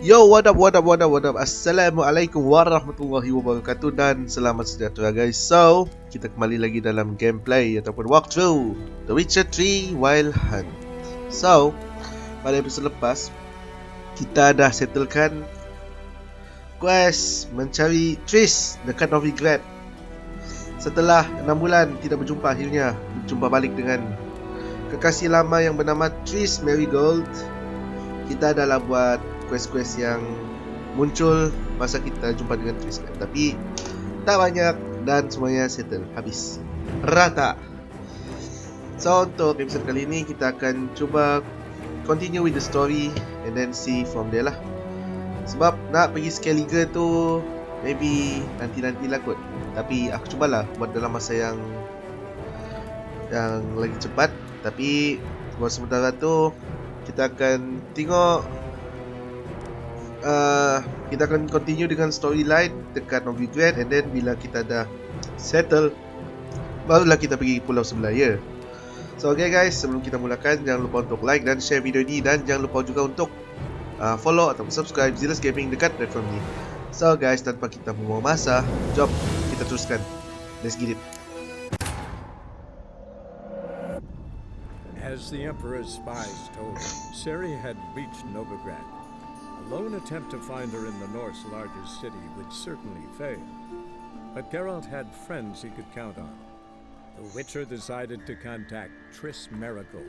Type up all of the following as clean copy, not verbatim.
Yo, what up. Assalamualaikum warahmatullahi wabarakatuh dan selamat sejahtera guys. So, kita kembali lagi dalam gameplay ataupun walkthrough The Witcher 3 Wild Hunt. So, pada episod lepas kita dah settlekan quest mencari Triss dekat Novigrad. Setelah 6 bulan tidak berjumpa, akhirnya berjumpa balik dengan kekasih lama yang bernama Triss Marigold. Kita adalah buat quest-quest yang muncul masa kita jumpa dengan Triss kan. Tapi tak banyak dan semuanya settle, habis rata. So untuk episode kali ini kita akan cuba continue with the story and then see from there lah. Sebab nak pergi Skellige tu maybe nanti-nantilah kot. Tapi aku cubalah buat dalam masa yang lagi cepat. Tapi buat sementara tu kita akan tengok kita akan continue dengan storyline dekat Novigrad, and then bila kita dah settle barulah kita pergi pulau sebelah ya. So okay guys, sebelum kita mulakan jangan lupa untuk like dan share video ini, dan jangan lupa juga untuk follow atau subscribe Zealous Gaming dekat platform ni. So guys, tanpa kita membuang masa, jom kita teruskan. Let's get it. As the Emperor's spies told him, Ciri had reached Novigrad. A lone attempt to find her in the North's largest city would certainly fail. But Geralt had friends he could count on. The Witcher decided to contact Triss Marigold.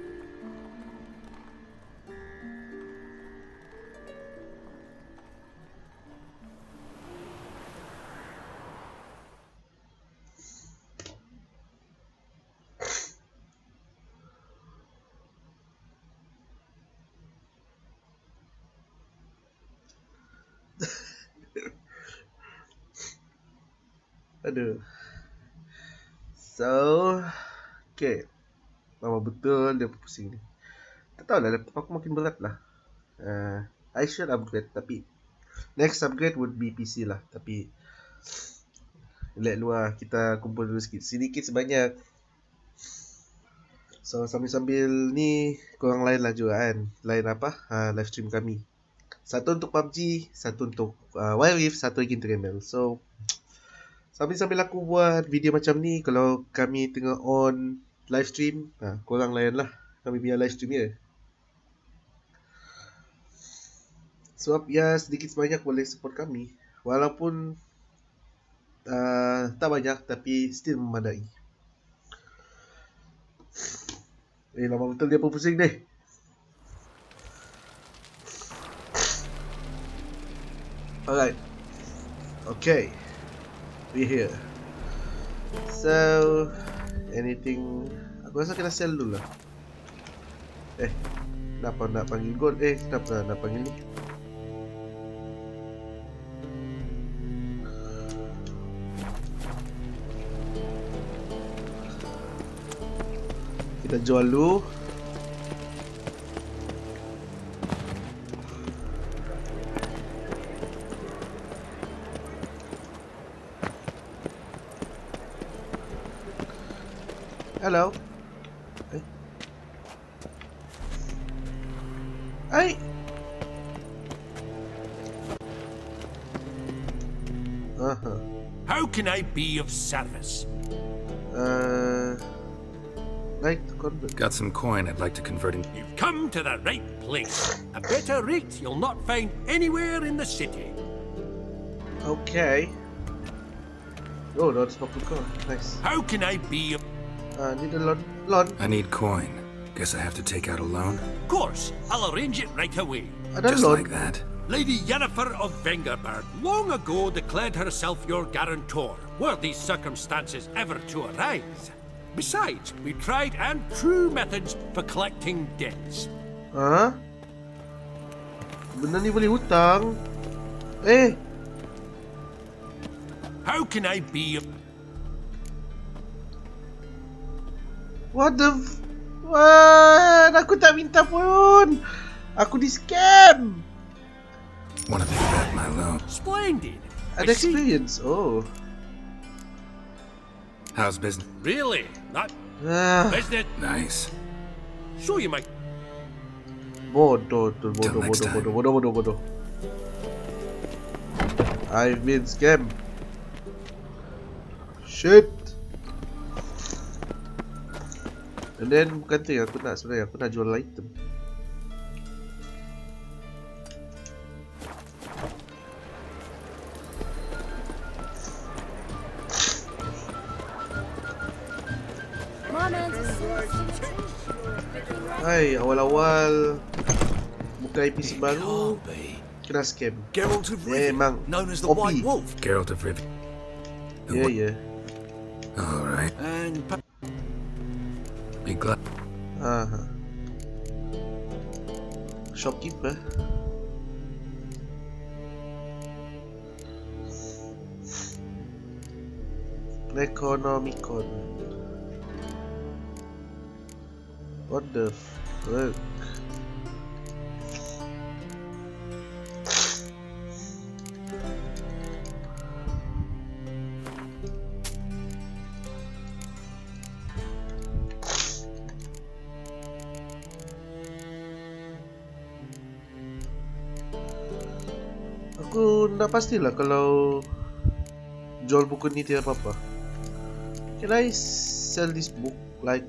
Aduh. So, okay. Memang betul dia pusing ni. Tak tahu lah, laptop aku makin berat lah. I should upgrade, tapi next upgrade would be PC lah. Tapi let luar, kita kumpul dulu sedikit sebanyak. So sambil-sambil ni korang lain lah juga kan. Lain apa? Livestream kami. Satu untuk PUBG, satu untuk Wild Rift, satu lagi untuk ML. So sambil aku buat video macam ni, kalau kami tengah on live stream, korang layan lah, kami punya live stream ya. Sebab ya sedikit sebanyak boleh support kami, walaupun tak banyak tapi still memadai. Lama betul dia pun pusing deh. Alright, okay. We're here. So anything, aku rasa kena sell dulu lah. Kenapa nak panggil gold? Kenapa nak panggil ni? Kita jual dulu. Hello. Hey. How can I be of service? Got some coin I'd like to convert in. You've come to the right place. A better rate you'll not find anywhere in the city. Okay. Oh, that's not good. Nice. How can I be of... Need a loan. I need coin. Guess I have to take out a loan? Of course, I'll arrange it right away. Just like that. Lady Yennefer of Vengerberg long ago declared herself your guarantor, were these circumstances ever to arise. Besides, we tried and true methods for collecting debts. Benda ni boleh hutang? How can I be... What? Aku tak minta pun. Aku di scam. Want to pay back my loan? Splendid. An experience. Oh. How's business? Really? Not business. Nice. Show you my... Bodoh. I've been scammed. Shit. And then bukan tu yang aku nak sebenarnya. Aku nak jual item. Hai, awal-awal buka episode baru kena scam. Memang OP. Geralt of Rivia. Yeah. Alright. Be glad. Aha. Shopkeeper. Necronomicon. What the fuck? Aku nak pastilah kalau jual buku ni tiada apa-apa. Can I sell this book? Like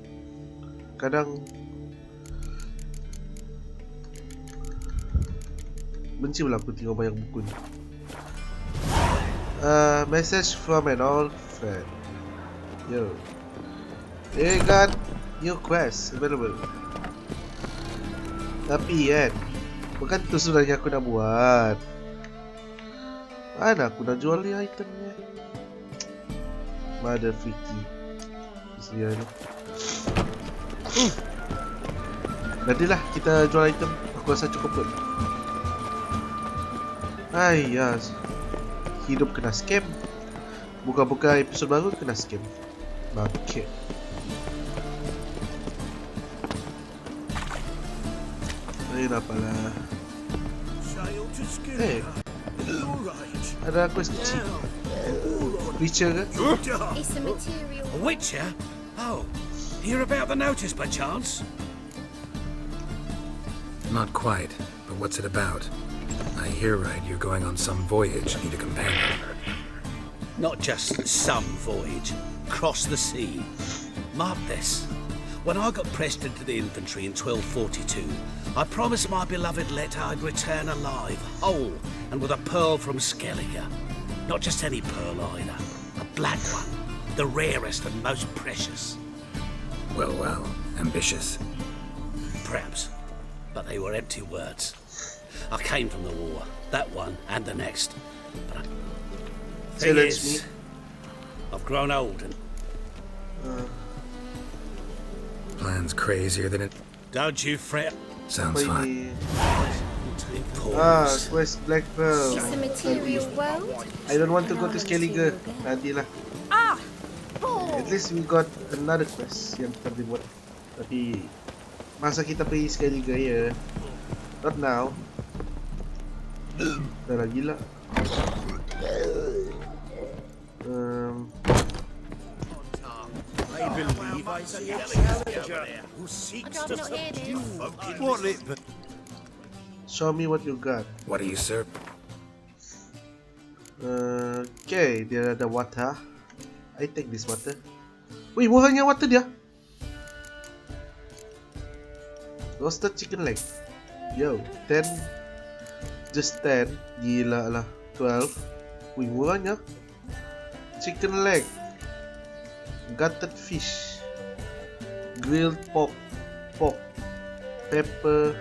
kadang benci pula aku tengok banyak buku ni. Message from an old friend. Yo, they got new quest available. Tapi kan, bukan tu sebenarnya aku nak buat. Mana aku nak jual ni itemnya? Mother freaky. Sebenarnya ni. Nantilah kita jual item. Aku rasa cukup pun. Ya, hidup kena scam. Buka-buka episod baru kena scam. Bangke. Apalah. Ada quest kecil. Witcher ke? It's a material. A witcher? Oh, hear about the notice by chance? Not quite, but what's it about? I hear right, you're going on some voyage, need a companion. Not just some voyage. Cross the sea. Mark this. When I got pressed into the infantry in 1242, I promised my beloved Let I'd return alive, whole, and with a pearl from Skellige. Not just any pearl either. A black one. The rarest and most precious. Well, ambitious. Perhaps. But they were empty words. I came from the war. That one and the next. But thing is, I've grown old and... Plan's crazier than it... Don't you fret. Sounds fine. Quest Black Pearl. It's a material world. I don't want to go to Skellige. Nantilah. At least we got another quest yang kita boleh buat. Tapi masa kita pergi Skellige ya. Not now. Dah lah gila. I believe I see a challenger who seeks to subdue folk. Show me what you got. What do you serve? Okay, dia ada water. I take this water. Wih, murahnya water dia. Roasted chicken leg. Yo, 10. Just 10. Gila lah. 12. Wih, murahnya. Chicken leg. Gutted fish. Grilled pork. Pepper.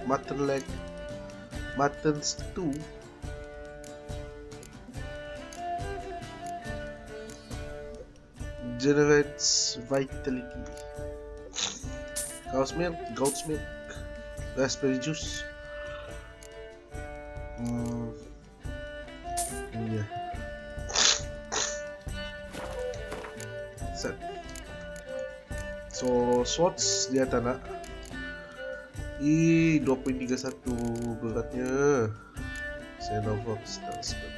Mutton leg. Mutton stew. Generates vitality. Cow's milk, goat's milk, raspberry juice. Yeah. Set. So swords dia tak nak. 2.31 beratnya. Xenovox Talisman.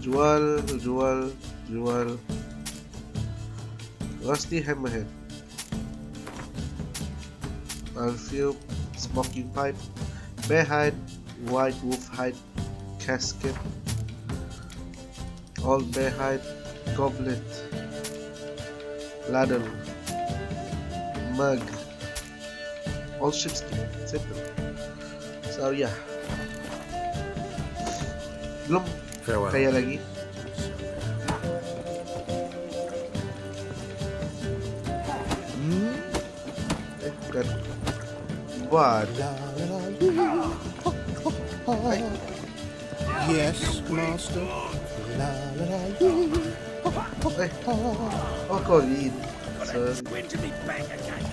Jual. Rusty Hammerhead. perfume, smoking pipe, bear hide, white wolf hide, casket, old bear hide, goblet, ladle, mug, all sheepskin. Simple. So yeah, belum Farewell. kaya lagi. Bukan. What? Yes, master. Oh, Colin. So, Where to be back again?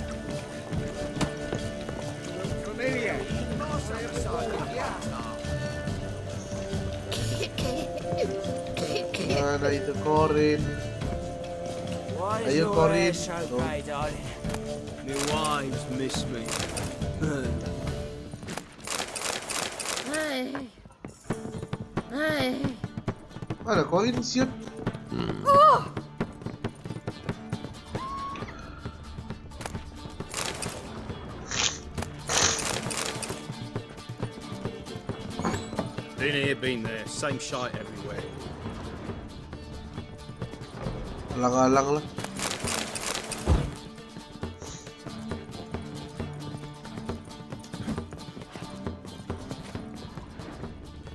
Familiar. mana itu Corin? Why Are you your Corin? hair so No. grey, darling? My wives miss me. Hey. Hey. Mana Corin siut? Been here, been there. Same shite everywhere. Alang-alang lah.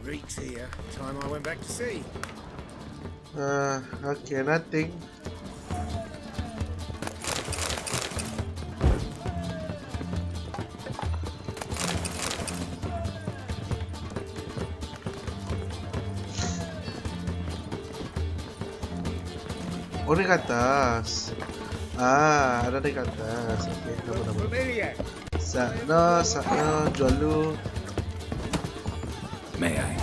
Reeks here. Time I went back to sea. Okay, nothing. Oh, di atas. Ada di atas. Oke, nama-nama. Familiar. Sakno, jual lu. May I?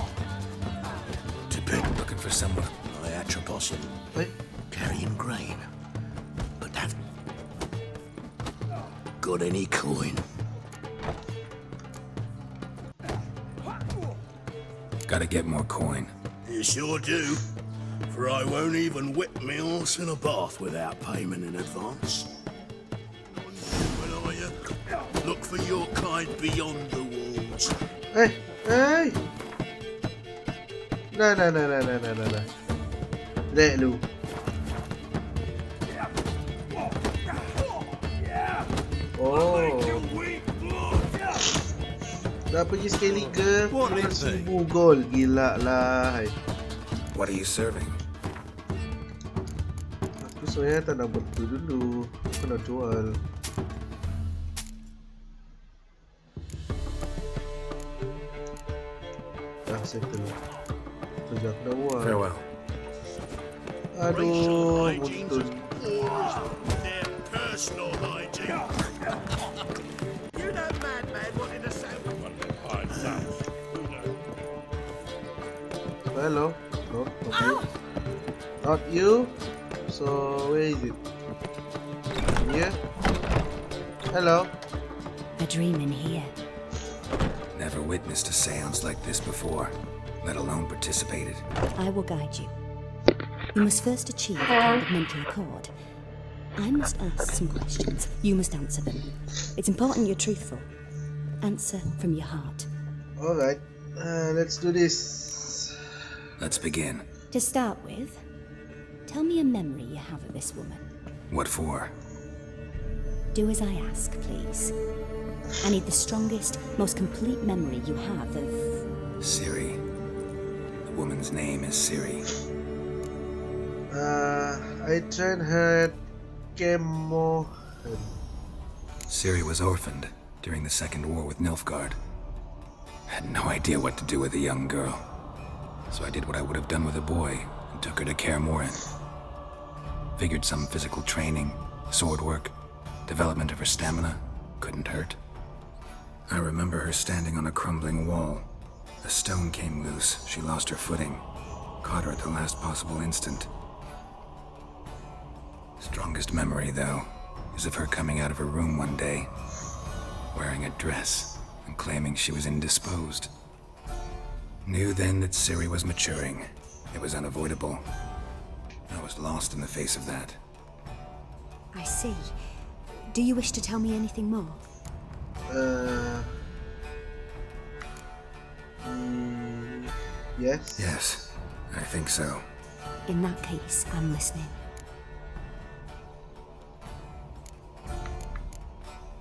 To bed. Looking for someone. My atropos Eh, carrying grain. But have got any coin? Gotta get more coin. You sure do. For I won't even whip me horse in a bath without payment in advance. When I look for your kind beyond the walls. hey. Nah. Dek lu. Oh. Dah pergi sekali ke? What is it? 1000 gol. Gila lah. Hai. What are you serving? Aku sebenarnya tak nak buat tu dulu. Aku nak jual. Dah settle. Sejak dah buat. Farewell. Aduh, betul. Their personal hygiene. You know, madman wanting to say Hello. No, not you. Not you. So where is it? Here. Hello. A dream in here. Never witnessed a seance like this before, let alone participated. I will guide you. You must first achieve a kind of mental accord. I must ask some questions. You must answer them. It's important you're truthful. Answer from your heart. All right. Let's do this. Let's begin. To start with, tell me a memory you have of this woman. What for? Do as I ask, please. I need the strongest, most complete memory you have of... Siri. The woman's name is Siri. I trained her at Chemo. Siri was orphaned during the Second War with Nilfgaard. Had no idea what to do with a young girl. So I did what I would have done with a boy and took her to Kaer Morhen. Figured some physical training, sword work, development of her stamina couldn't hurt. I remember her standing on a crumbling wall. A stone came loose, she lost her footing. Caught her at the last possible instant. Strongest memory, though, is of her coming out of her room one day, wearing a dress and claiming she was indisposed. Knew then that Siri was maturing. It was unavoidable. I was lost in the face of that. I see. Do you wish to tell me anything more? Yes. Yes, I think so. In that case, I'm listening.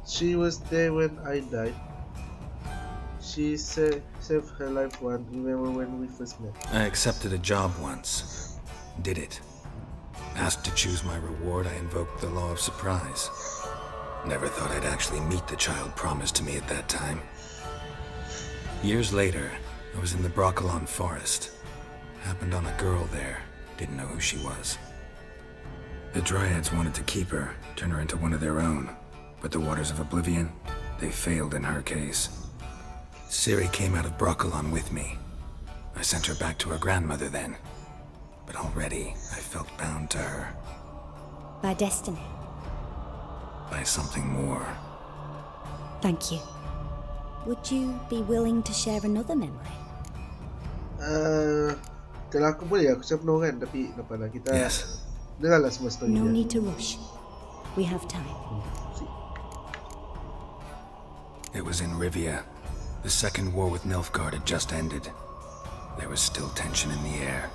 She was there when I died. She saved her life once. Remember when we first met? I accepted a job once. Did it. Asked to choose my reward, I invoked the law of surprise. Never thought I'd actually meet the child promised to me at that time. Years later, I was in the Broccolon forest. Happened on a girl there. Didn't know who she was. The Dryads wanted to keep her, turn her into one of their own. But the Waters of Oblivion, they failed in her case. Ciri came out of Broccolon with me. I sent her back to her grandmother then. But already, I felt bound to her. By destiny. By something more. Thank you. Would you be willing to share another memory? Kalau aku boleh, aku siap penuh kan. Tapi lepas lah kita Yes. dengarlah semua story No dia. need to rush. We have time. It was in Rivia. The second war with Nilfgaard had just ended. There was still tension in the air.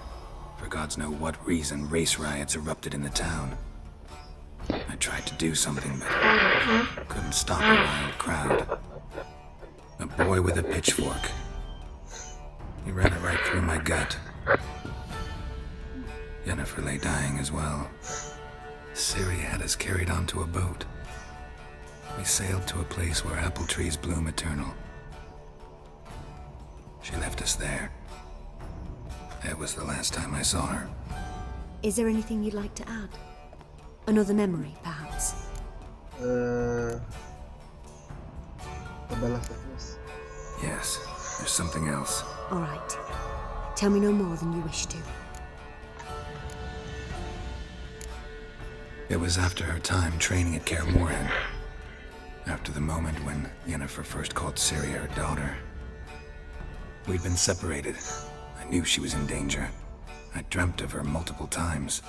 For gods know what reason, race riots erupted in the town. I tried to do something, but couldn't stop a wild crowd. A boy with a pitchfork. He ran it right through my gut. Yennefer lay dying as well. Ciri had us carried onto a boat. We sailed to a place where apple trees bloom eternal. She left us there. That was the last time I saw her. Is there anything you'd like to add? Another memory, perhaps? Adalah terus. Yes, there's something else. All right. Tell me no more than you wish to. It was after her time training at Kaer Morhen. After the moment when Yennefer first called Ciri her daughter. We'd been separated. I knew she was in danger. I dreamt of her multiple times.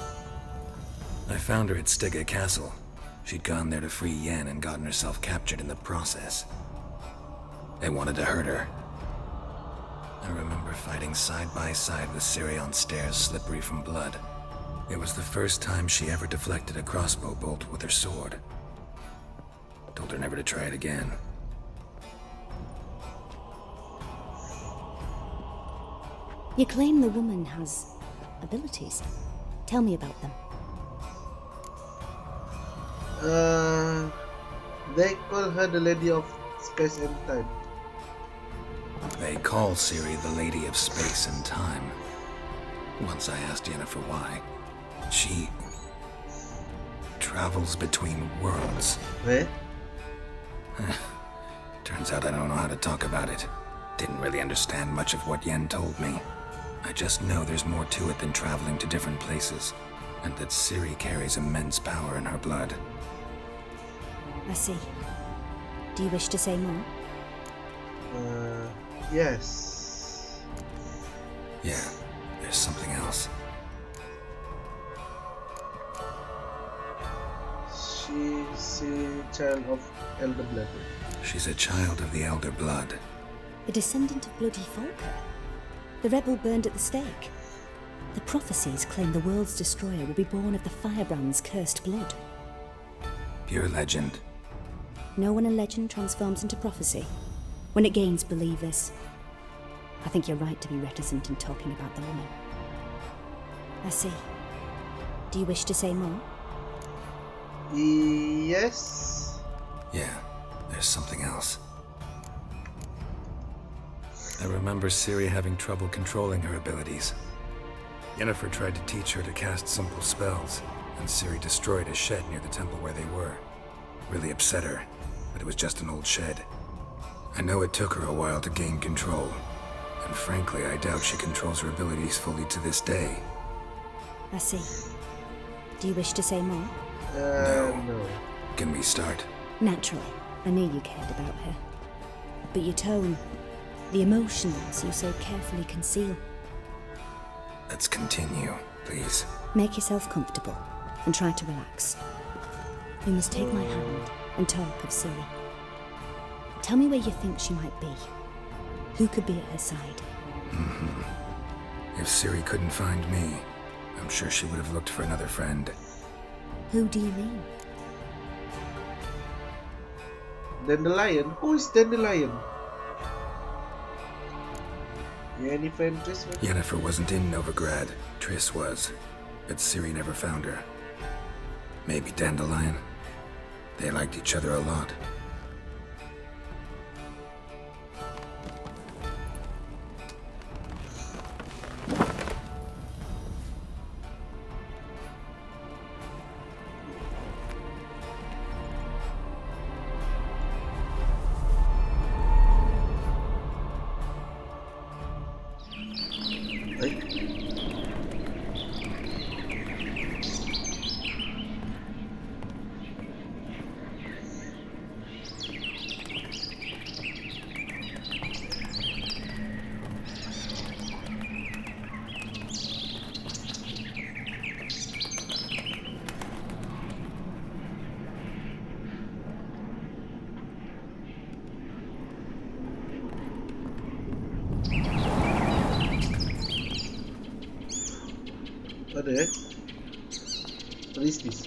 I found her at Stygga Castle. She'd gone there to free Yen and gotten herself captured in the process. They wanted to hurt her. I remember fighting side by side with Ciri on stairs slippery from blood. It was the first time she ever deflected a crossbow bolt with her sword. Told her never to try it again. You claim the woman has abilities. Tell me about them. They call her the Lady of Space and Time. They call Ciri the Lady of Space and Time. Once I asked Yennefer why. She travels between worlds. Eh? Turns out I don't know how to talk about it. Didn't really understand much of what Yen told me. I just know there's more to it than traveling to different places, and that Ciri carries immense power in her blood. I see. Do you wish to say more? Yes. Yeah, there's something else. She's a child of Elder Blood. She's a child of the Elder Blood. A descendant of bloody Volker. The rebel burned at the stake. The prophecies claim the world's destroyer will be born of the firebrand's cursed blood. Pure legend. No one in legend transforms into prophecy. When it gains believers. I think you're right to be reticent in talking about the woman. I see. Do you wish to say more? Yes. Yeah, there's something else. I remember Ciri having trouble controlling her abilities. Yennefer tried to teach her to cast simple spells, and Ciri destroyed a shed near the temple where they were. Really upset her, but it was just an old shed. I know it took her a while to gain control, and frankly, I doubt she controls her abilities fully to this day. I see. Do you wish to say more? No. Can we start? Naturally. I knew you cared about her. But your tone, the emotions you so carefully conceal. Let's continue, please. Make yourself comfortable and try to relax. You must take my hand and talk of Ciri. Tell me where you think she might be. Who could be at her side? If Ciri couldn't find me, I'm sure she would have looked for another friend. Who do you mean? Dandelion? Who is Dandelion? You any friend Triss? Yennefer wasn't in Novigrad. Triss was. But Ciri never found her. Maybe Dandelion. They liked each other a lot. What the heck? What is this?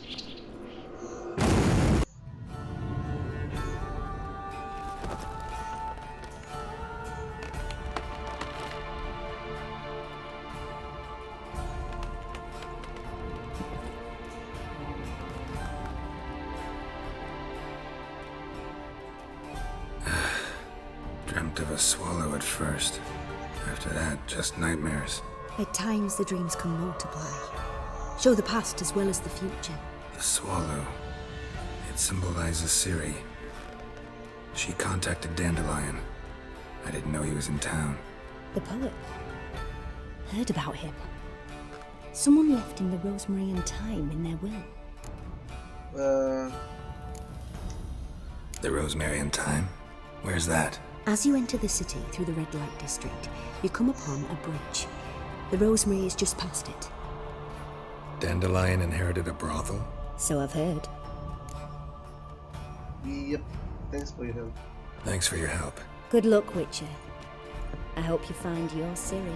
Dreamt of a swallow at first. After that, just nightmares. At times the dreams can multiply. Show the past as well as the future. The swallow. It symbolizes Ciri. She contacted Dandelion. I didn't know he was in town. The poet. Heard about him. Someone left him the rosemary and thyme in their will. The Rosemary and Thyme? Where's that? As you enter the city through the red light district, you come upon a bridge. The rosemary is just past it. Dandelion inherited a brothel? So I've heard. Yep. Thanks for your help. Thanks for your help. Good luck, Witcher. I hope you find your Ciri.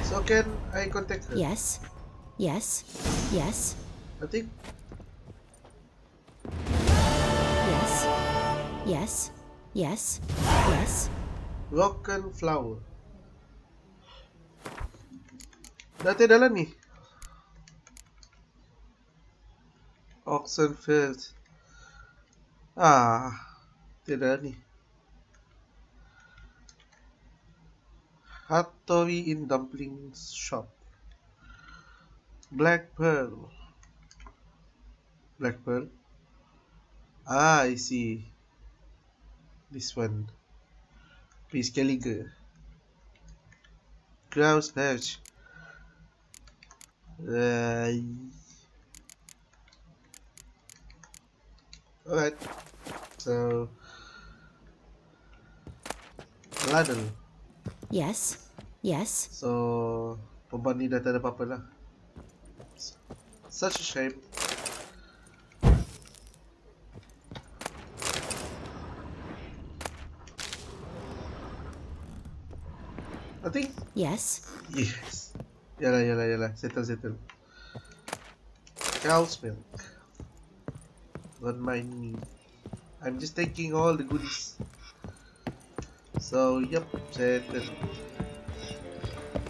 So can I contact her? Yes. Yes. Yes. I think. Yes. Yes. Yes. Yes. Rocken flower. Dati dala nih. Oxenfield. Tidak nih. Hattori in Dumplings Shop. Black Pearl. Black Pearl. I see. This one. Peace Caliger. Grouse Perch. Alright. So. Ladle. Yes. Yes. So. Perempuan ni dah tak ada apa-apa lah. Such a shame. I think. Yes. Yes. Yalah. Settle. Cow's milk. Don't mind me. I'm just taking all the goodies. So, yep, settle.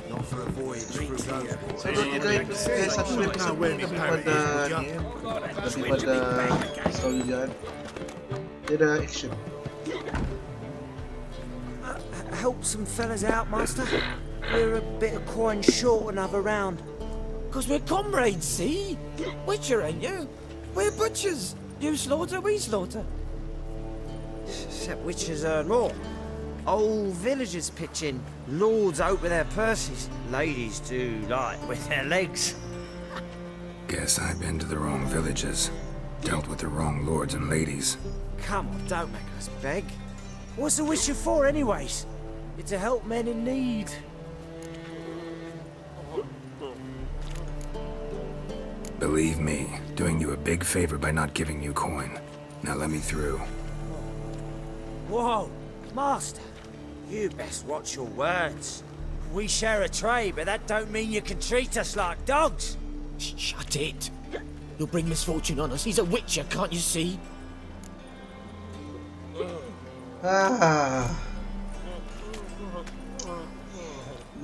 Not for a voyage through those So, guys, satu episode daripada story dyan. Dia ada action. Help some fellas out, master. We're a bit of coin short another round. 'Cause we're comrades, see? Witcher, ain't you? We're butchers. You slaughter, we slaughter. Except witches earn more. Old villagers pitch in. Lords out with their purses. Ladies do like with their legs. Guess I've been to the wrong villages. Dealt with the wrong lords and ladies. Come on, don't make us beg. What's the witcher for, anyways? It's to help men in need. Believe me, doing you a big favor by not giving you coin. Now let me through. Whoa, Master, you best watch your words. We share a trade, but that don't mean you can treat us like dogs. Shut it. You'll bring misfortune on us. He's a witcher, can't you see?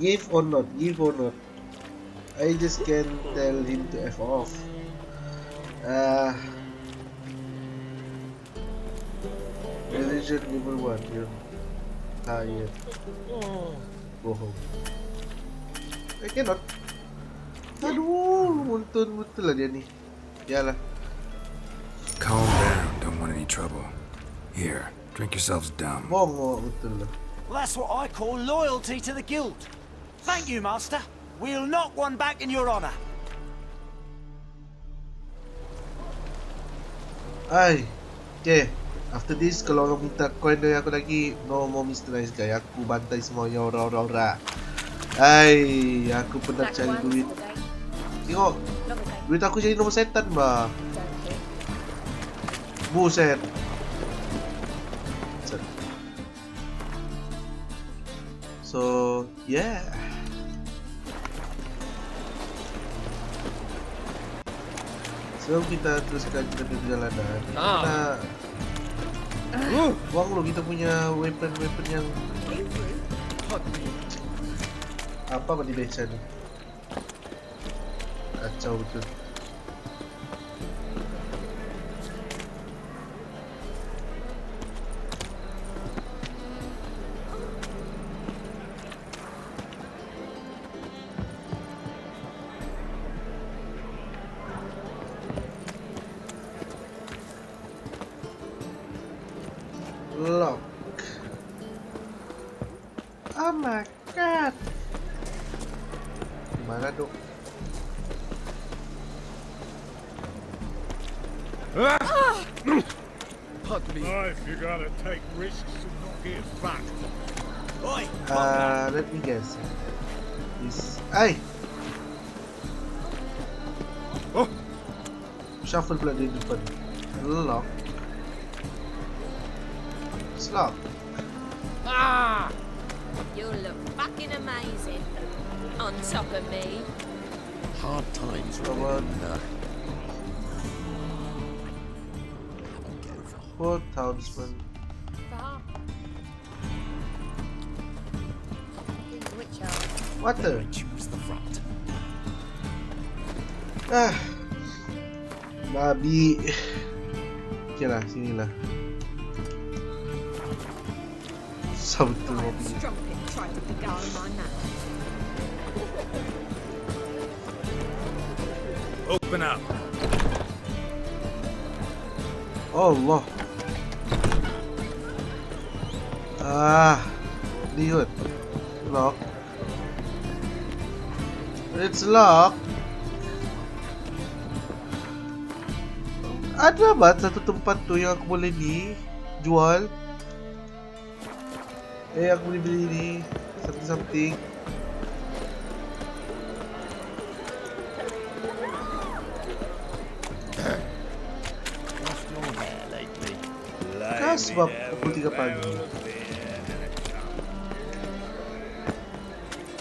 Give or not, give or not. I just can tell him to F off. Religion level 1, you're tired. Go home. I cannot. Aduh, muntun betul lah dia ni. Yalah. Calm down, don't want any trouble. Here, drink yourselves dumb. Bongo betul lah. Well, that's what I call loyalty to the guild. Thank you, Master. We'll knock one back in your honor. Ay, okay. After this, kalau orang minta coin dari aku lagi, no more Mr. Nice Guy. Aku bantai semua yang ora-ora. Ay, aku pernah cari duit. Tengok, duit aku jadi nombor setan, bah. Buset. So, yeah. Sebelum kita teruskan kita perjalanan, kita buang dulu kita punya weapon yang apa di beca ni. Kacau betul. Lock. Oh my god. Gimana dong? If you gotta take risks and not get fucked. Let me guess. This. Ay. Oh. Shuffle pula di depan. Lock. Lock. You look fucking amazing. On top of me. Hard times, Come on. 4 townsmen. What the? Choose the front. Babi. Okay lah, sini lah. Betul mobil. Open up. Oh Allah. Lihat. Lock. It's locked. Ada banget satu tempat tu yang aku boleh jual. Aku boleh beli ni something. Sebab pukul 3 pagi.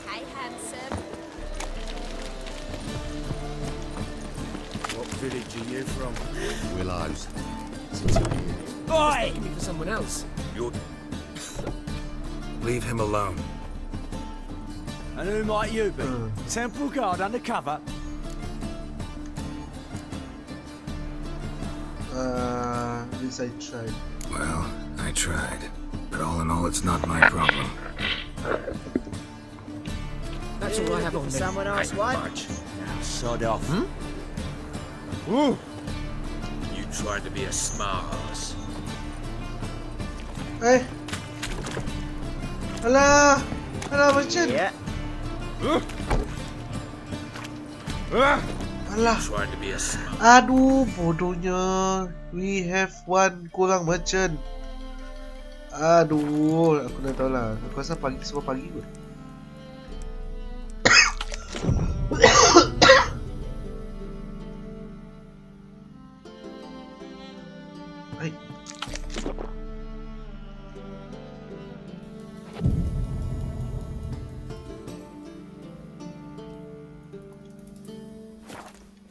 Hey, handsome. What village are you from? Willows. Oi! Me for someone else. You're... Leave him alone. And who might you be? Temple guard undercover? This I tried. Well, I tried. But all in all, it's not my problem. That's all I have on me. Someone else what? Sod off. You tried to be a smart ass. Alah, macam. Yeah. Alah. Tried to be a smart. Aduh, bodohnya. We have one kurang merchant. Aduh, aku dah tahu lah. Aku rasa semua pagi kot.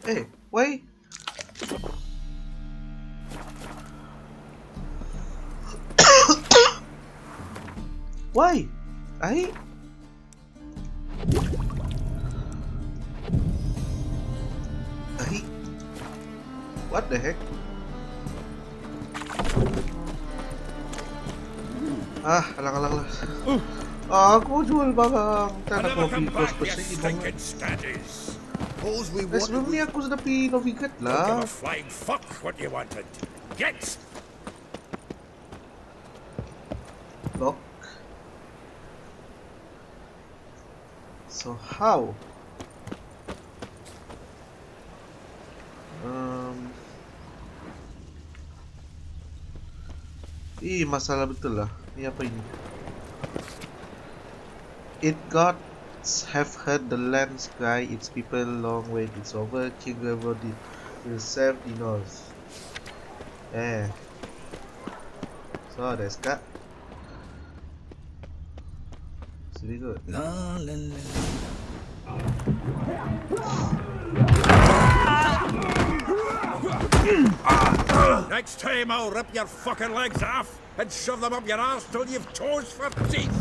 Why? Why? I? What the heck? Alang. Aku mau jual barang. Tak nak kopi kos-kos lagi banget. Sebelum ni aku sudah pergi Novigrad lah. Flying fuck what you wanted. Get! Lock. So how? Masalah betul lah. Ini apa ini? It gods have heard the land cry, its people long wait it's over. King Revo will serve the north. So desu ka? It's really good. Next time I'll rip your fucking legs off and shove them up your ass till you've toes for teeth.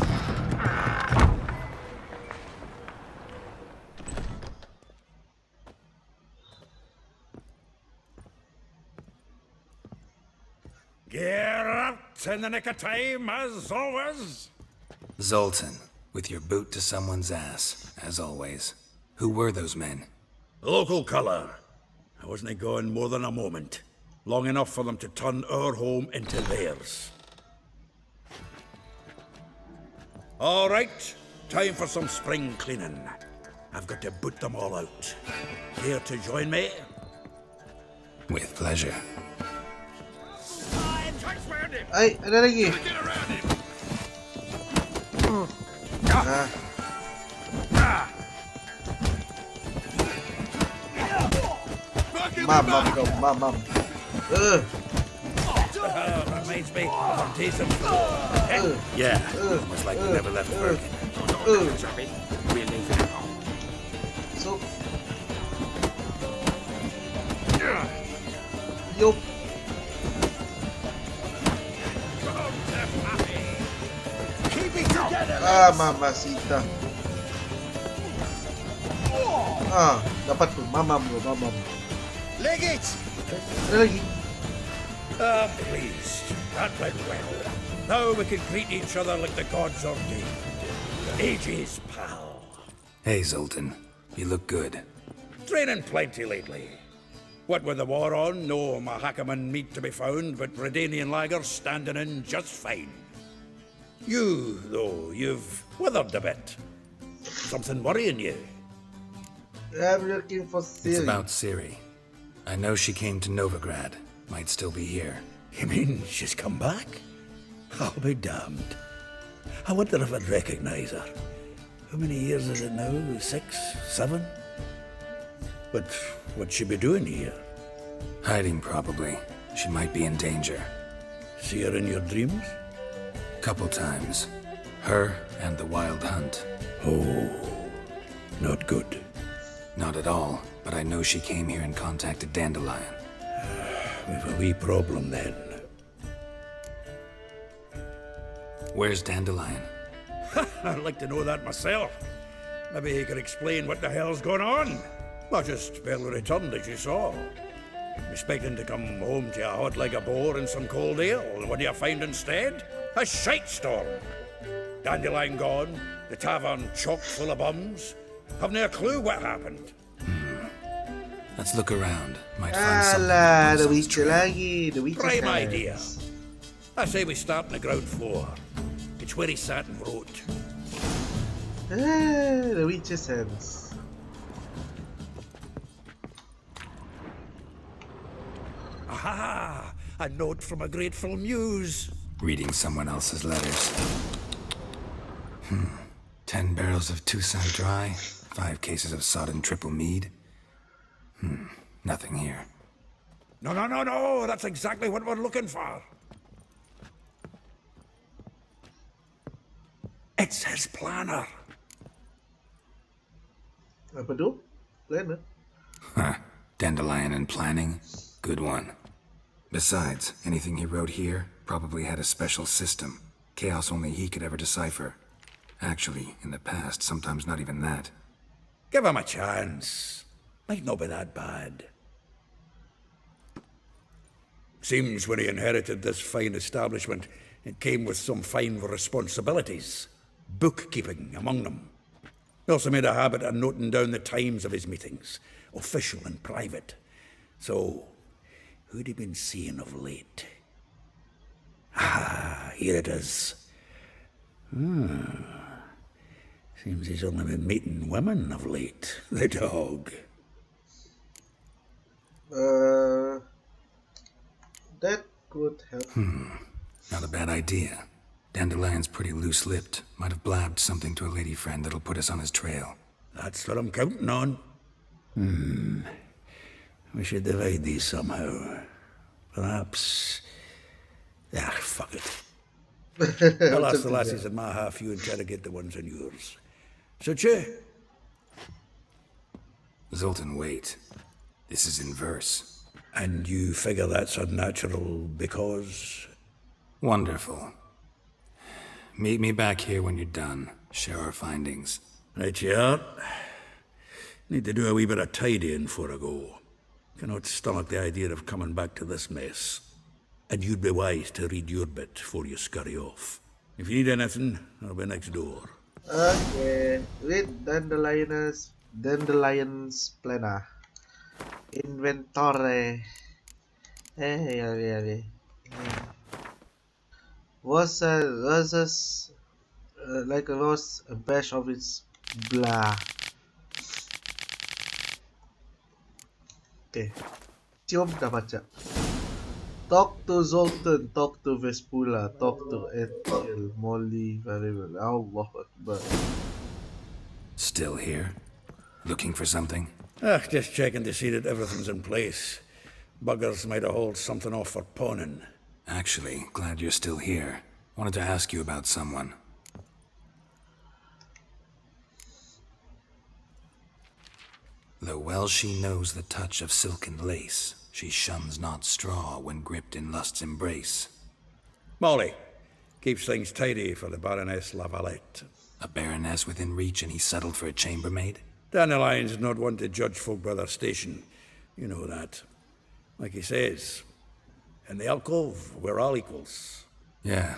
Get out in the nick of time, as always. Zoltan, with your boot to someone's ass, as always. Who were those men? Local colour. I wasn't gone more than a moment. Long enough for them to turn our home into theirs. All right, time for some spring cleaning. I've got to boot them all out. Care to join me? With pleasure. Ay, ada lagi. Mamam dong, mamam. Reminds me of decent. Yeah, almost like we never left Bergen. So. Yup. Mamacita. Dapat tuh, mamam. Leg it! Ada lagi. Please. That went well. Now we can greet each other like the gods ordained. Ages, pal. Hey, Zoltan. You look good. Training plenty lately. What with the war on, no Mahakaman meat to be found, but Redanian lagers standing in just fine. You, though, you've withered a bit. Something worrying you? I'm looking for Siri. It's about Siri. I know she came to Novigrad. Might still be here. You mean she's come back? I'll be damned. I wonder if I'd recognize her. How many years is it now? 6, 7? But what'd she be doing here? Hiding, probably. She might be in danger. See her in your dreams? Couple times. Her and the Wild Hunt. Oh, not good. Not at all, but I know she came here and contacted Dandelion. We've a wee problem then. Where's Dandelion? I'd like to know that myself. Maybe he could explain what the hell's going on. I just barely returned, as you saw. Expecting to come home to a hot like a boar and some cold ale, and what do you find instead? A shite storm. Dandelion gone, the tavern chock full of bums. Haven't a clue what happened. Let's look around. Might find something. The Witcher lagi, the Witcher. Prime idea. I say we start on the ground floor. It's where he sat and wrote. The Witcher sense. Aha! A note from a grateful muse. Reading someone else's letters. 10 barrels of Toussaint Dry, 5 cases of sodden triple mead. Nothing here. No, that's exactly what we're looking for. It's his planner. Apa tu? Planner? Huh. Dandelion and planning? Good one. Besides, anything he wrote here probably had a special system. Chaos only he could ever decipher. Actually, in the past, sometimes not even that. Give him a chance. Might not be that bad. Seems when he inherited this fine establishment, it came with some fine responsibilities. Bookkeeping among them. He also made a habit of noting down the times of his meetings, official and private. So, who'd he been seeing of late? Ah, here it is. Seems he's only been meeting women of late, the dog. That could help. Not a bad idea. Dandelion's pretty loose-lipped. Might have blabbed something to a lady friend that'll put us on his trail. That's what I'm counting on. We should divide these somehow. Perhaps... fuck it. I'll ask the lassies in my half, you interrogate the ones in yours. Such Zoltan, wait. This is in verse. And you figure that's unnatural because... Wonderful. Meet me back here when you're done. Share our findings. Right you are. Need to do a wee bit of tidying before I go. Cannot stomach the idea of coming back to this mess. And you'd be wise to read your bit before you scurry off. If you need anything, I'll be next door. Okay, read Dandelion's planner. Inventory. Was roses like a rose, a bash of its blah. Okay, cium dah baca. Talk to Zoltan, talk to Vespula, talk to Ethel, Molly, very well. Allah Akbar. Still here? Looking for something? Just checking to see that everything's in place. Buggers might have hauled something off for pawning. Actually, glad you're still here. Wanted to ask you about someone. Though well she knows the touch of silken lace, she shuns not straw when gripped in lust's embrace. Molly keeps things tidy for the Baroness Lavalette. A baroness within reach and he settled for a chambermaid? Dandelion's not one to judge folk by their station. You know that. Like he says, in the alcove, we're all equals. Yeah.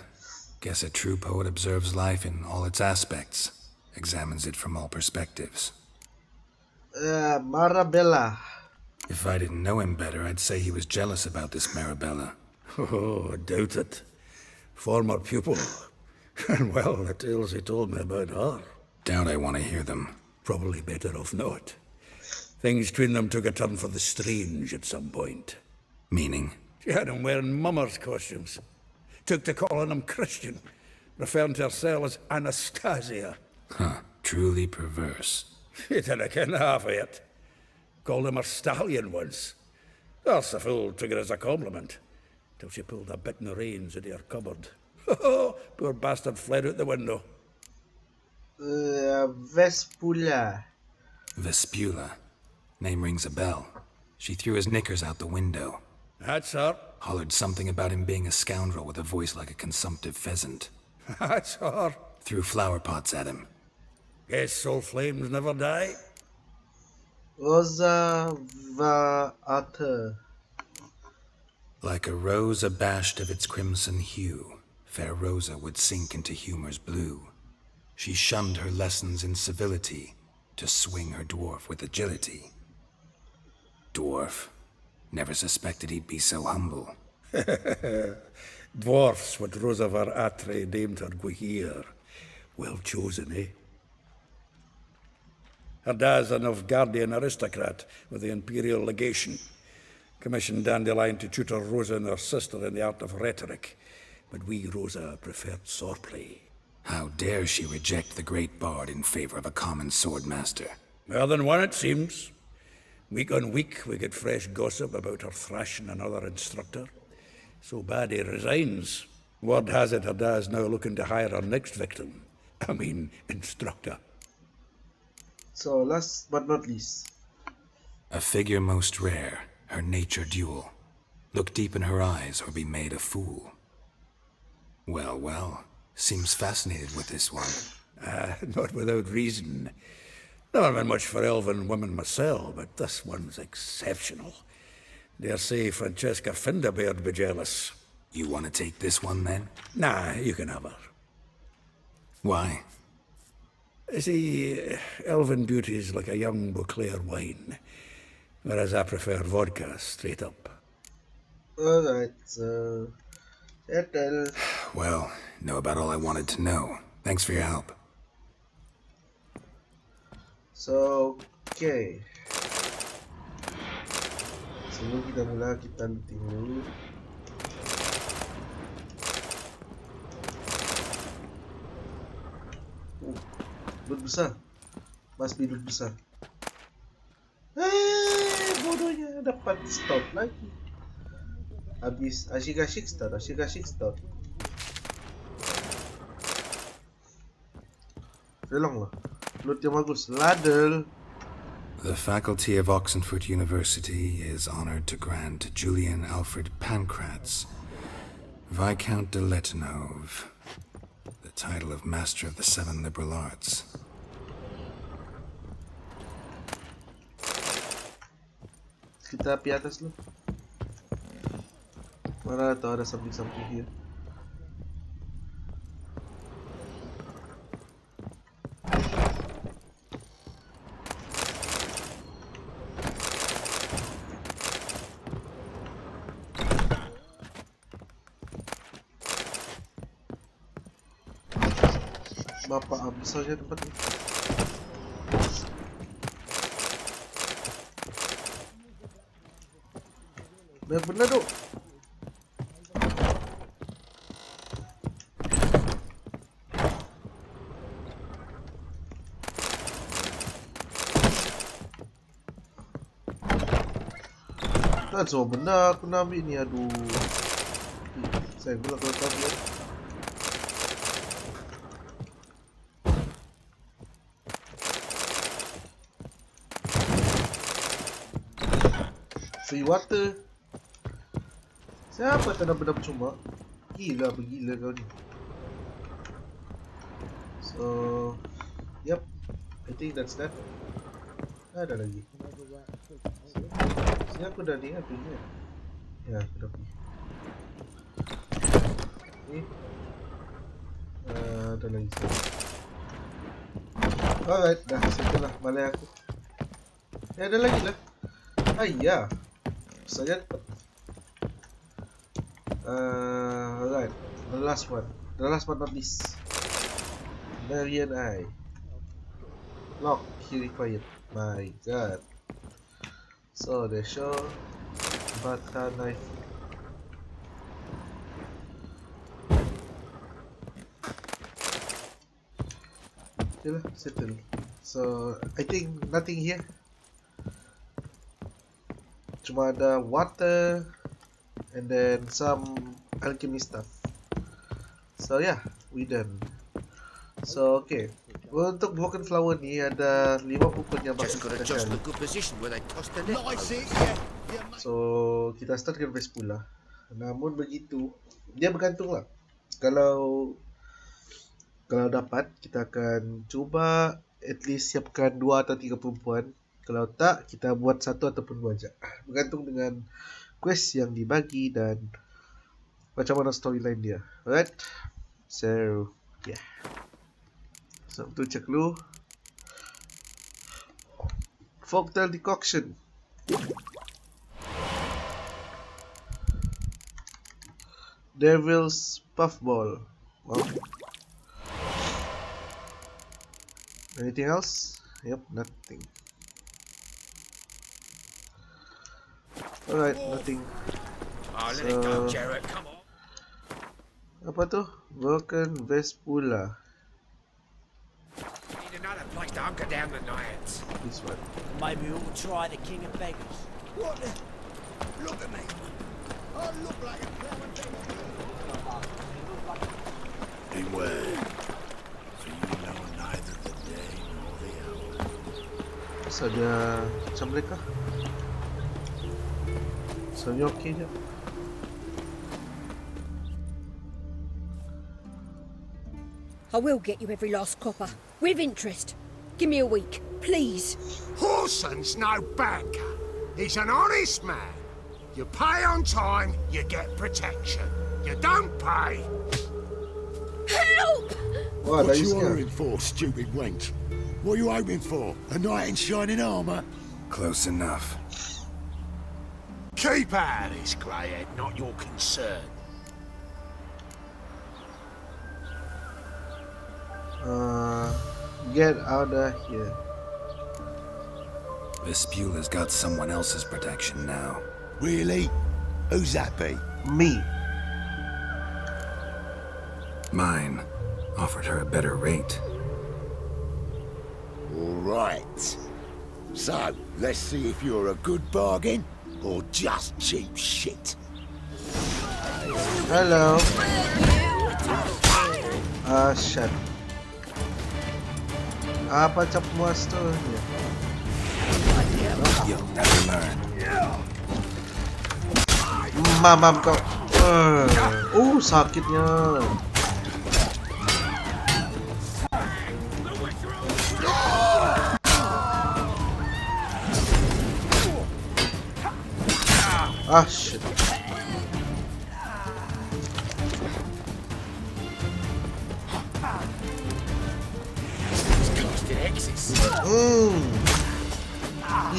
Guess a true poet observes life in all its aspects, examines it from all perspectives. Marabella. If I didn't know him better, I'd say he was jealous about this Marabella. Oh, I doubt it. Former pupil. And well, the tales he told me about her. Doubt I want to hear them. Probably better off not. Things between them took a turn for the strange at some point. Meaning? She had him wearing mummers' costumes. Took to calling him Christian, referring to herself as Anastasia. Huh, truly perverse. He didn't ken half of it. Called him her stallion once. That's the fool took it as a compliment, till she pulled a bit in the reins into her cupboard. Poor bastard fled out the window. Vespula. Vespula. Name rings a bell. She threw his knickers out the window. That's her. Hollered something about him being a scoundrel with a voice like a consumptive pheasant. That's her. Threw flower pots at him. Guess soul flames never die. Rosa Vater. Like a rose abashed of its crimson hue, fair Rosa would sink into humor's blue. She shunned her lessons in civility to swing her dwarf with agility. Dwarf. Never suspected he'd be so humble. Dwarfs what Rosa var Atre named her Guihir. Well chosen, eh? Her dad's a Novgardian aristocrat with the Imperial Legation. Commissioned Dandelion to tutor Rosa and her sister in the art of rhetoric. But we, Rosa, preferred swordplay. How dare she reject the great bard in favor of a common swordmaster? More than one, it seems. Week on week, we get fresh gossip about her thrashing another instructor. So bad he resigns. Word has it her dad's now looking to hire her next victim. I mean, instructor. So last but not least. A figure most rare, her nature dual. Look deep in her eyes or be made a fool. Well, well, seems fascinated with this one. Not without reason. Never been much for elven women myself, but this one's exceptional. Dare say Francesca Finderbeard be jealous. You want to take this one then? Nah, you can have her. Why? See, elven beauty is like a young Beauclair wine, whereas I prefer vodka straight up. Alright, so settle. Well, know about all I wanted to know. Thanks for your help. So, okay. Sebelum kita mula, kita looting dulu. Loot besar. Must be loot besar. Bodohnya dapat stop lagi. Habis asyik-asyik start. Tolong lah. Loot yang bagus. Ladle. The faculty of Oxenford University is honored to grant Julian Alfred Pancratz, Viscount de Letonov, the title of Master of the Seven Liberal Arts. Kita pergi atas dulu. Mana tahu ada samping-samping here. Bapak habis saja tempat ini. Benar dok. Tak semua benda aku nak ambil ni, aduh. Saya pula kalau tak ambil. Free water. Siapa tak nak benda percuma? Gila bergila kau ni. So, yep, I think that's that. Ada lagi. Sini aku dah ni, aku ingat. Ya, aku dah pergi. Ni. Ada lagi sini. Alright, dah settle lah balai aku. Ya, ada lagi lah. Ya. Saja cepat. Alright, the last one. The last but not least. Marian Eye. Lock, he required. My god. So they show Bata knife. Okay lah, settle. So I think nothing here. Cuma ada water and then some alchemy stuff. So yeah, we done. So okay, untuk broken flower ni ada 50 pun yang bakal kita cari. So kita start dengan base pula. Namun begitu, dia bergantung lah. Kalau dapat, kita akan cuba at least siapkan 2 atau 3 perempuan. Kalau tak, kita buat 1 ataupun 2 je. Bergantung dengan quest yang dibagi dan macam mana storyline dia. Alright. So, yeah. So, tu cek dulu. Folktale Decoction. Devil's Puffball. Wow. Anything else? Yep, nothing. Alright, nothing. Let it go, Jared. Come on. Apa tu? Broken Vespula. Need another place to hunker down the nights. This one. Maybe we'll try the King of Beggars. What the? Look at me. I look like a plowing beggar. Beware. So you know neither the day nor the hour. Masa dia macam mereka? Soalnya okey je. I will get you every last copper, with interest. Give me a week, please. Horson's no banker. He's an honest man. You pay on time, you get protection. You don't pay. Help! Wah, What dah you iskan. ordering for, stupid wench? What are you hoping for? A knight in shining armour? Close enough. Keep out of this, greyhead, not your concern. Get out of here. Vespula's got someone else's protection now. Really? Who's that be? Me. Mine offered her a better rate. All right. So, let's see if you're a good bargain or just cheap shit. Hello. Shit. Apa cap puas tu? You'll never learn. Mamam kau. Sakitnya. Shit.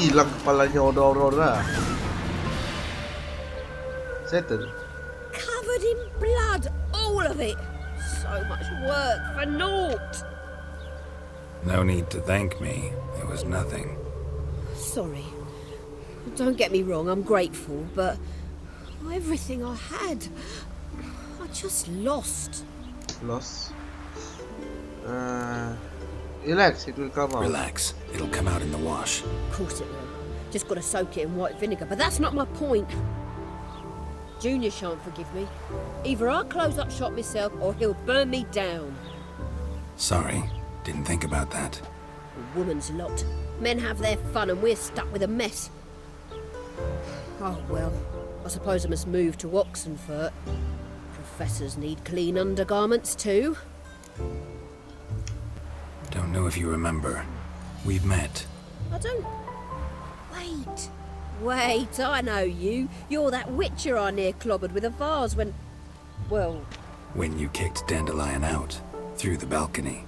Hilang kepalanya Aurora. Settle. Covered in blood, all of it. So much work for naught. No need to thank me. It was nothing. Sorry. Don't get me wrong, I'm grateful, but everything I had, I just lost. Lost. Relax, it will come out. Relax. It'll come out in the wash. Of course it will. Just got to soak it in white vinegar, but that's not my point. Junior shan't forgive me. Either I'll close up shop myself or he'll burn me down. Sorry. Didn't think about that. A woman's lot. Men have their fun and we're stuck with a mess. Oh well, I suppose I must move to Oxenfurt. Professors need clean undergarments too. Don't know if you remember. We've met. I don't... Wait, I know you. You're that witcher I near clobbered with a vase when... Well... When you kicked Dandelion out. Through the balcony.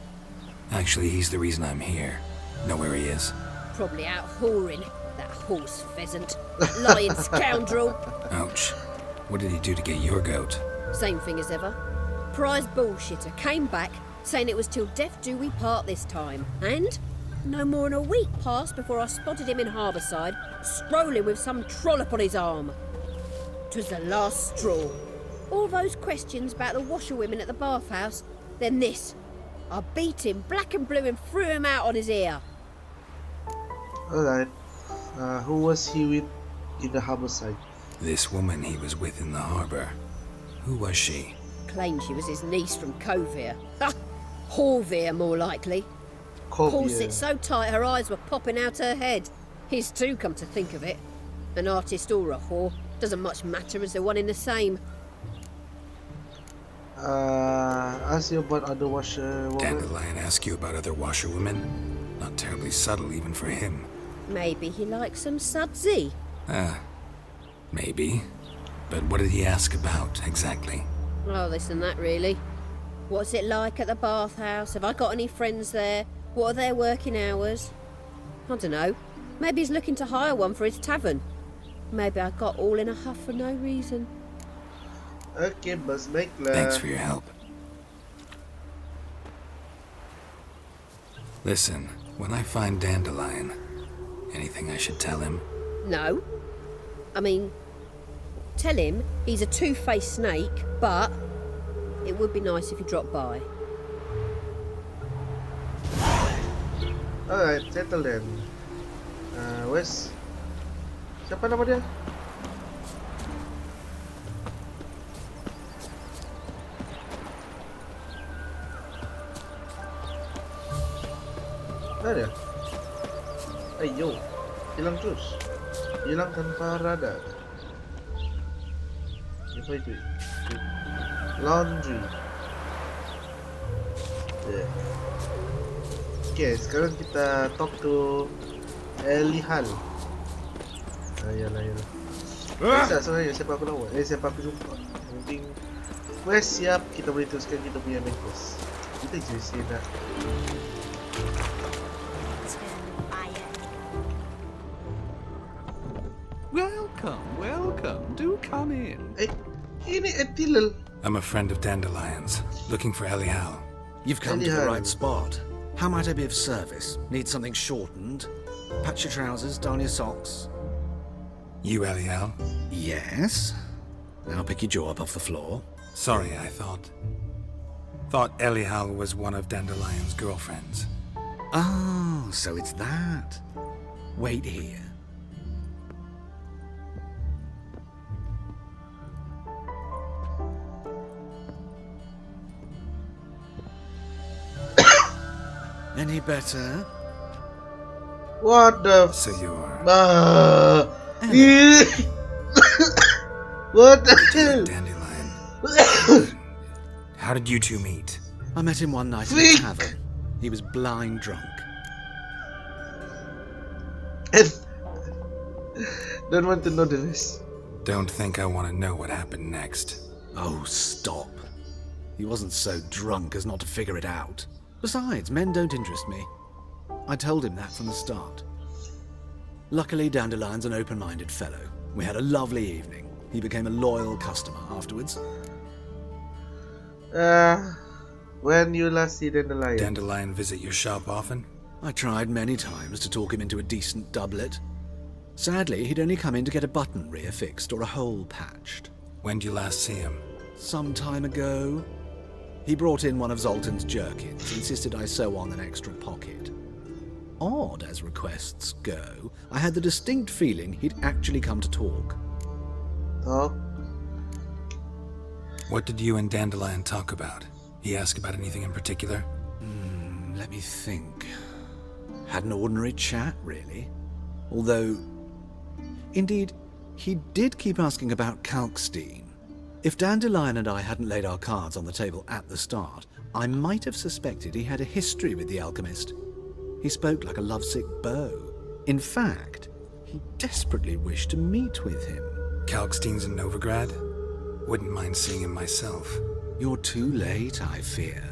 Actually, he's the reason I'm here. Know where he is? Probably out whoring. That horse pheasant. That lying scoundrel. Ouch. What did he do to get your goat? Same thing as ever. Prize bullshitter came back, saying it was till death do we part this time. And no more than a week passed before I spotted him in Harbourside, strolling with some trollop on his arm. 'Twas the last straw. All those questions about the washerwomen at the bathhouse, then this. I beat him black and blue and threw him out on his ear. Alright. Who was he with in the Harbourside? This woman he was with in the harbour. Who was she? Claimed she was his niece from Covere. Ha! Horvere, more likely. Corset so tight her eyes were popping out her head. His too, come to think of it. An artist or a whore. Doesn't much matter as they're one in the same. Ask you about other washerwomen. Dandelion ask you about other washerwomen? Not terribly subtle even for him. Maybe he likes some sudsy. Maybe. But what did he ask about, exactly? Oh, this and that, really. What's it like at the bathhouse? Have I got any friends there? What are their working hours? I don't know. Maybe he's looking to hire one for his tavern. Maybe I got all in a huff for no reason. Okay, Buzz Makeler. Thanks for your help. Listen, when I find Dandelion, anything I should tell him? No. I mean, tell him he's a two-faced snake, but it would be nice if he dropped by. Alright, settle then. Wes. Siapa nama dia? Mana dia? Ayo, hilang terus. Hilang tanpa radar. Apa itu? Laundry. Yeah. Okay, sekarang kita talk to Elihal. Yalah. Bisa sebenarnya siapa aku lawan? Siapa aku jumpa? Yang penting quest siap, kita boleh teruskan kita punya main quest. Kita je sini nak. Welcome. Do come in. Ini Etilal. I'm a friend of Dandelion's, looking for Elihal. You've come to the right spot. How might I be of service? Need something shortened? Patch your trousers, darn your socks. You Elihal? Yes. Now pick your jaw up off the floor. Sorry, I thought Elihal was one of Dandelion's girlfriends. Oh, so it's that. Wait here. Any better? What the? So you are. What the hell? Dandelion. How did you two meet? I met him one night in a tavern. He was blind drunk. Don't want to know the rest. Don't think I want to know what happened next. Oh, stop. He wasn't so drunk as not to figure it out. Besides, men don't interest me. I told him that from the start. Luckily, Dandelion's an open-minded fellow. We had a lovely evening. He became a loyal customer afterwards. When you last see Dandelion? Dandelion visit your shop often? I tried many times to talk him into a decent doublet. Sadly, he'd only come in to get a button rear fixed or a hole patched. When did you last see him? Some time ago. He brought in one of Zoltan's jerkins, insisted I sew on an extra pocket. Odd as requests go, I had the distinct feeling he'd actually come to talk. Oh? What did you and Dandelion talk about? He asked about anything in particular? Let me think. Had an ordinary chat, really. Although, indeed, he did keep asking about Kalkstein. If Dandelion and I hadn't laid our cards on the table at the start, I might have suspected he had a history with the alchemist. He spoke like a lovesick beau. In fact, he desperately wished to meet with him. Kalkstein's in Novigrad? Wouldn't mind seeing him myself. You're too late, I fear.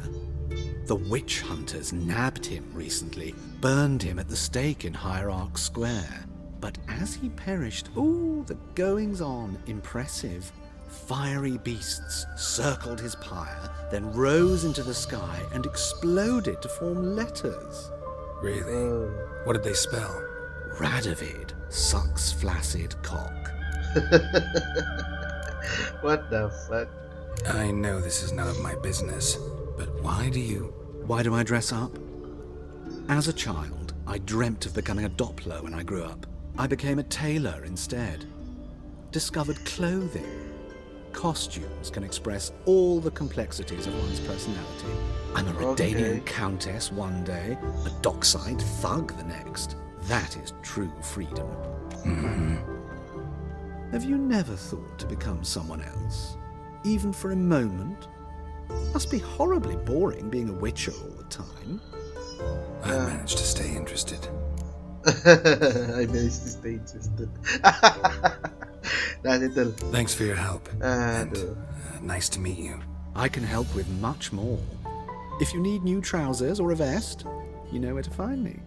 The witch hunters nabbed him recently, burned him at the stake in Hierarch Square. But as he perished, the goings-on, impressive. Fiery beasts circled his pyre, then rose into the sky and exploded to form letters. Really? What did they spell? Radovid sucks flaccid cock. What the fuck? I know this is none of my business, but why do I dress up? As a child, I dreamt of becoming a Doppler when I grew up. I became a tailor instead. Discovered clothing. Costumes can express all the complexities of one's personality. I'm a Redanian countess one day, a dockside thug the next. That is true freedom. Have you never thought to become someone else? Even for a moment? Must be horribly boring being a witcher all the time. I managed to stay interested. I managed to stay interested. Thanks for your help. And nice to meet you. I can help with much more. If you need new trousers or a vest, you know where to find me.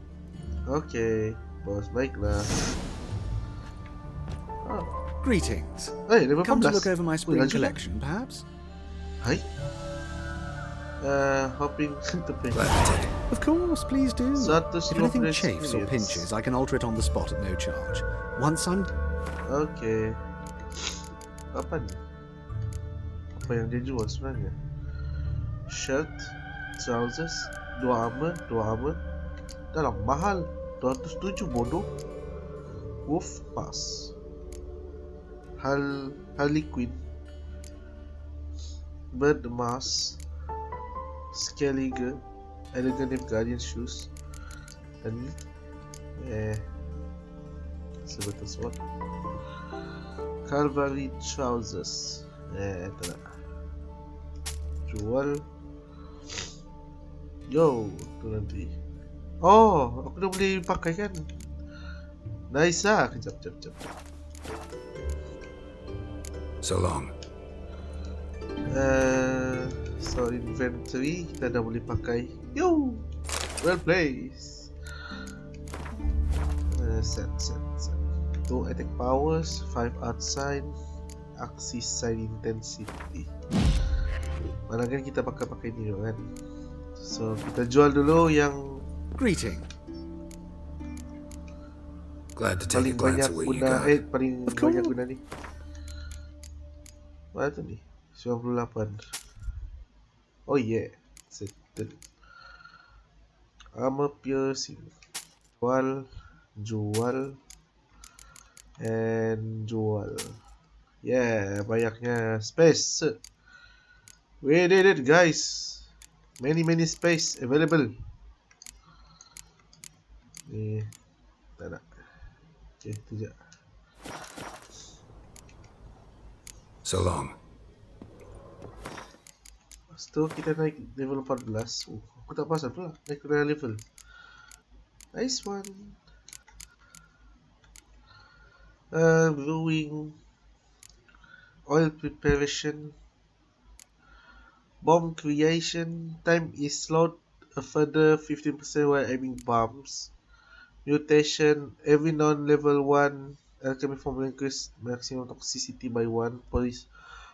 Okay, bos, baiklah. Greetings. Hey, come to look over my spring collection, perhaps? Hi. Hopping to pinch. Of course, please do. If anything chafes or experience. pinches, I can alter it on the spot at no charge. Once I'm... Okay. Apa ni? Apa yang dia jual sebenarnya? Shirt, trousers, dua armor. Dah lah mahal. 207 bodoh. Wolf Pass. Harley Quinn. Bird Mask. Skellige. Elegant Guardian Shoes. Dan Sabaton sword. Cavalry trousers. Ito na. Jual. Yo, ito nanti. Oh, aku dah boleh pakai kan? Nice lah. Kejap. So long. So inventory kita dah boleh pakai. Yo, well placed. Set. 2 attack powers, 5 art sign, aksi sign intensity. Mana kan kita pakai ni kan. So kita jual dulu yang Greeting. Glad to take a paling glance banyak at what you guna. got. Paling banyak guna ni. Mana tu ni? 98. Oh yeah, settle. Armor piercing. Jual and jual. Yeah, banyaknya space. We did it, guys. Many space available. Ni tak nak. Okay, tu je. So long. Lepas tu kita naik level 14. Aku tak pasal pula naik ke level. Nice one. Brewing, oil preparation, bomb creation. Time is slowed a further 15% while aiming bombs. Mutation, every non-level 1 alchemy formula increase maximum toxicity by 1.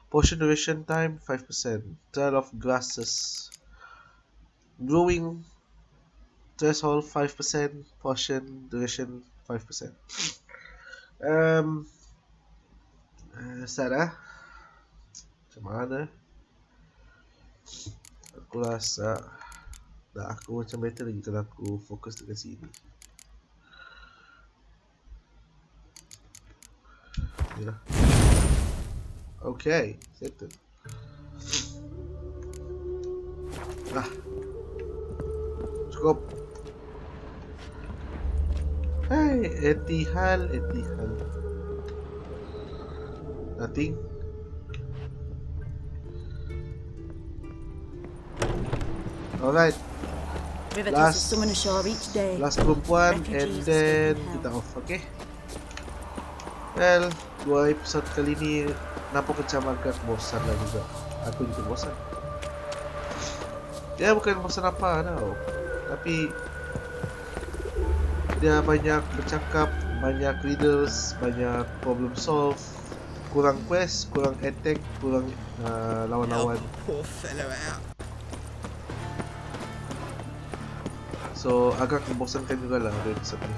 Potion duration time 5%. Trial of grasses. Brewing threshold 5%. Potion duration 5%. Sarah, macam mana? Aku rasa aku macam better lagi kalau aku fokus dekat sini. Inilah. Okay, settle. Cukup. Hey, Etihal. Nothing. Alright. Riveters summon ashore each day. Last perempuan and then kita off, okay? Well, 2 episode kali ni nampak macam agak bosan lah juga. Aku juga bosan. Dia bukan bosan apa tau, tapi dia banyak bercakap, banyak riddles, banyak problem solve, kurang quest, kurang attack, kurang lawan-lawan. So agak membosankan juga lah episode ni.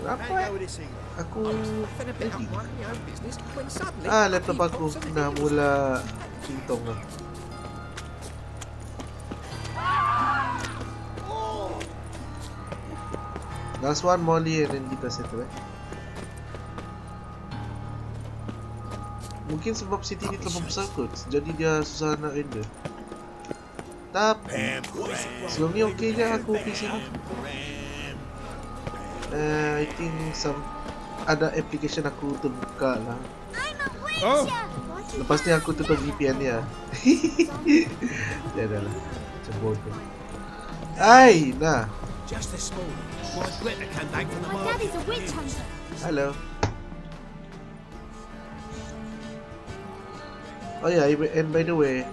Kenapa? Aku ready. Laptop aku dah mula cintong lah. Last one Molly and then kita settle Mungkin sebab city ni terlalu besar kot, jadi dia susah nak render. Tapi sebelum ni okey je aku pergi sini. I think ada application aku terbuka lah. Oh. Lepas ni aku tutup VPN dia. Ya dah lah. Macam bodoh. Hai, nah. Just this morning, my glitter came back from the market. Daddy's a witch hunter. Hello. Oh yeah, and by the way,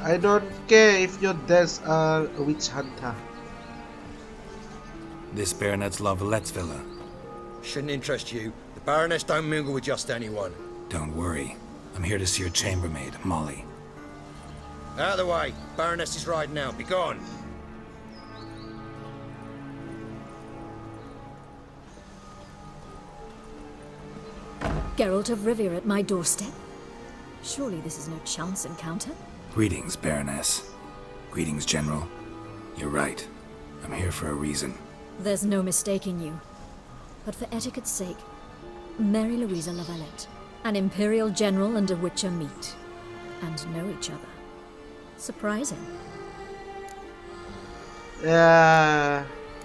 I don't care if your dads are a witch hunter. This baronet's La Vallette's villa. Shouldn't interest you. The Baroness don't mingle with just anyone. Don't worry. I'm here to see your chambermaid, Molly. Out of the way. Baroness is riding out. Be gone. Geralt of Rivia at my doorstep? Surely this is no chance encounter? Greetings, Baroness. Greetings, General. You're right. I'm here for a reason. There's no mistaking you. But for etiquette's sake, Mary Louisa La Valette, an Imperial General and a Witcher meet, and know each other. Surprising.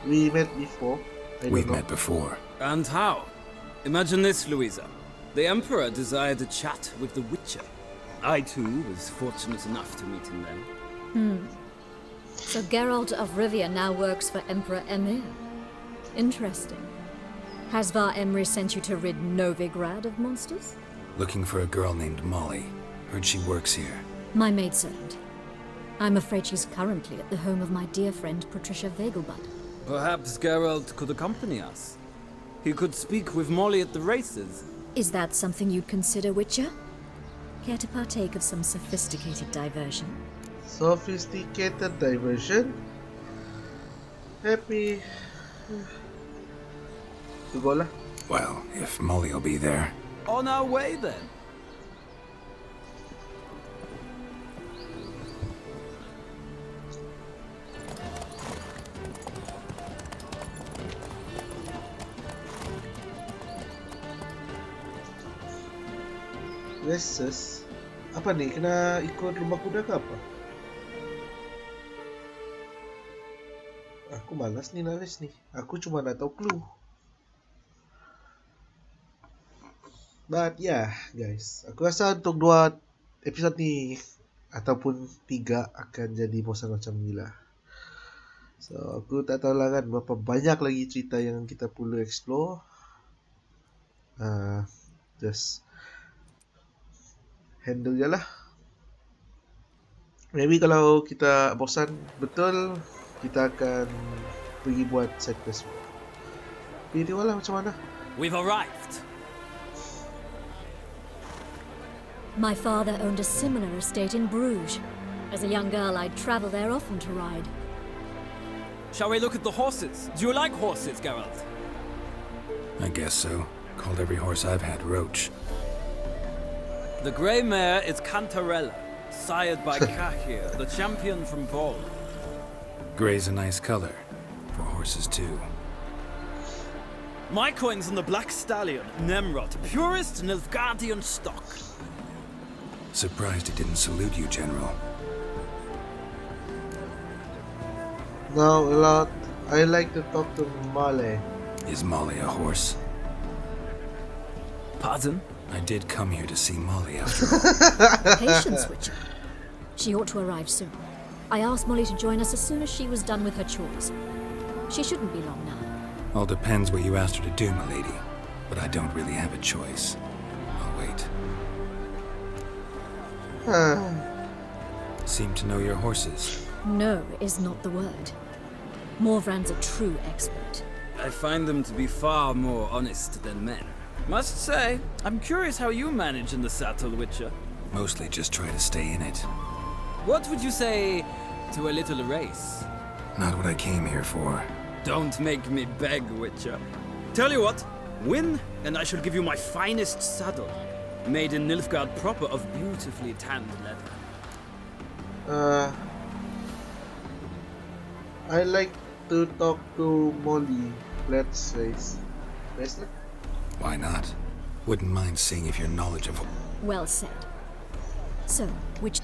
We met before. We've met before. And how? Imagine this, Louisa. The Emperor desired a chat with the Witcher. I, too, was fortunate enough to meet him then. So Geralt of Rivia now works for Emperor Emir. Interesting. Has Var Emry sent you to rid Novigrad of monsters? Looking for a girl named Molly. Heard she works here. My maidservant. I'm afraid she's currently at the home of my dear friend Patricia Vegelbud. Perhaps Geralt could accompany us. He could speak with Molly at the races. Is that something you'd consider, Witcher? Care to partake of some sophisticated diversion? Sophisticated diversion? Happy. To go lah. Well, if Molly will be there. On our way then. Races? Apa nih? Kena ikut lomba kuda ke apa? Aku malas nih nulis nih. Aku cuma nak tahu clue. But yeah, guys. Aku rasa untuk 2 episod ni ataupun 3 akan jadi bosan macam ni lah. So, aku tak tahu lah kan berapa banyak lagi cerita yang kita perlu explore. Just handle je lah. Maybe kalau kita bosan betul, kita akan pergi buat side quest. Tapi tengok lah macam mana. We've arrived. My father owned a similar estate in Bruges. As a young girl, I'd travel there often to ride. Shall we look at the horses? Do you like horses, Geralt? I guess so. Called every horse I've had Roach. The grey mare is Cantarella, sired by Kahir, the champion from Vol. Grey's a nice color. For horses, too. My coin's on the black stallion, Nemrod, purest Nilfgaardian stock. Surprised he didn't salute you, General. Now, a lot. I like to talk to Molly. Is Molly a horse? Pardon? I did come here to see Molly after all. Patience, Witcher. She ought to arrive soon. I asked Molly to join us as soon as she was done with her chores. She shouldn't be long now. All depends what you asked her to do, my lady. But I don't really have a choice. I'll wait. Seem to know your horses. No is not the word. Morvrand's a true expert. I find them to be far more honest than men. Must say, I'm curious how you manage in the saddle, Witcher. Mostly just try to stay in it. What would you say to a little race? Not what I came here for. Don't make me beg, Witcher. Tell you what, win, and I shall give you my finest saddle, made in Nilfgaard proper of beautifully tanned leather. I like to talk to Molly. Let's race. Race? Why not? Wouldn't mind seeing if your knowledge of... Well said. So, which...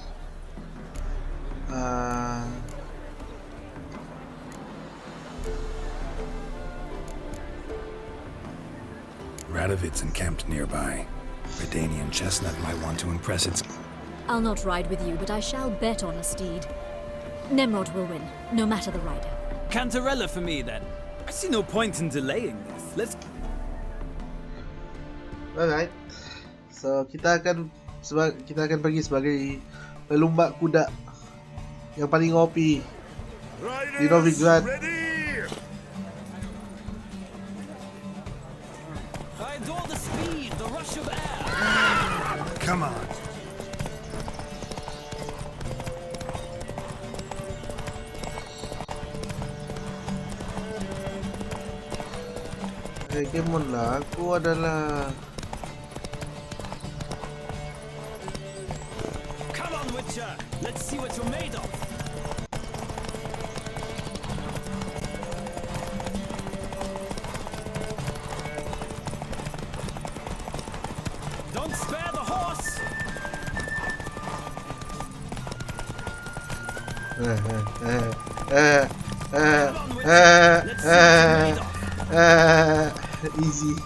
Radovid's encamped nearby. Redanian chestnut might want to impress its... I'll not ride with you, but I shall bet on a steed. Nemrod will win, no matter the rider. Cantarella for me, then. I see no point in delaying this. Let's... Alright. So, kita akan pergi sebagai pelumba kuda yang paling OP di Novigrad. I adore the speed, the rush of air. Come on. Come on lah, aku adalah... Come on, Witcher. Let's see what you're made of. Don't spare the horse. Easy.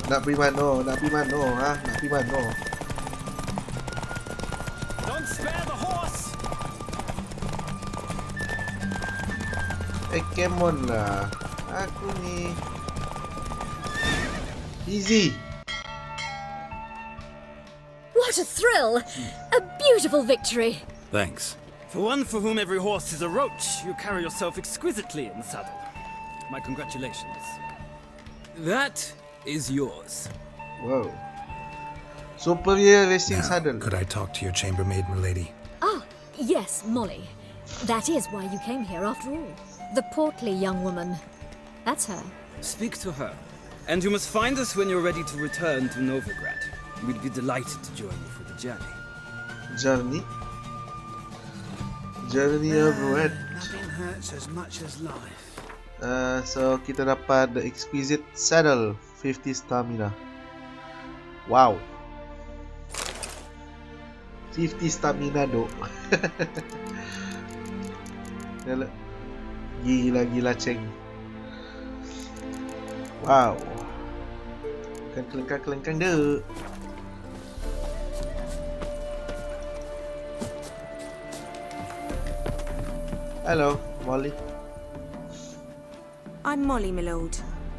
Nak pergi mana? Nak pergi mana? Nak pergi mana? Don't spare the horse! Come on lah. Aku ni. Easy. What a thrill! A beautiful victory! Thanks. For one for whom every horse is a roach, you carry yourself exquisitely in the saddle. My congratulations. That is yours. Whoa. Superior racing Now, saddle. could I talk to your chambermaid, milady? Ah, yes, Molly. That is why you came here after all. The portly young woman. That's her. Speak to her. And you must find us when you're ready to return to Novigrad. We'd be delighted to join you for the journey. Journey? Journey of Red. Nothing hurts as much as life. So kita dapat the exquisite saddle, 50 stamina. Wow. 50 stamina dok. Gila ceng. Wow. Kan kelengkang dek. Hello, Molly. I'm Molly, my lord.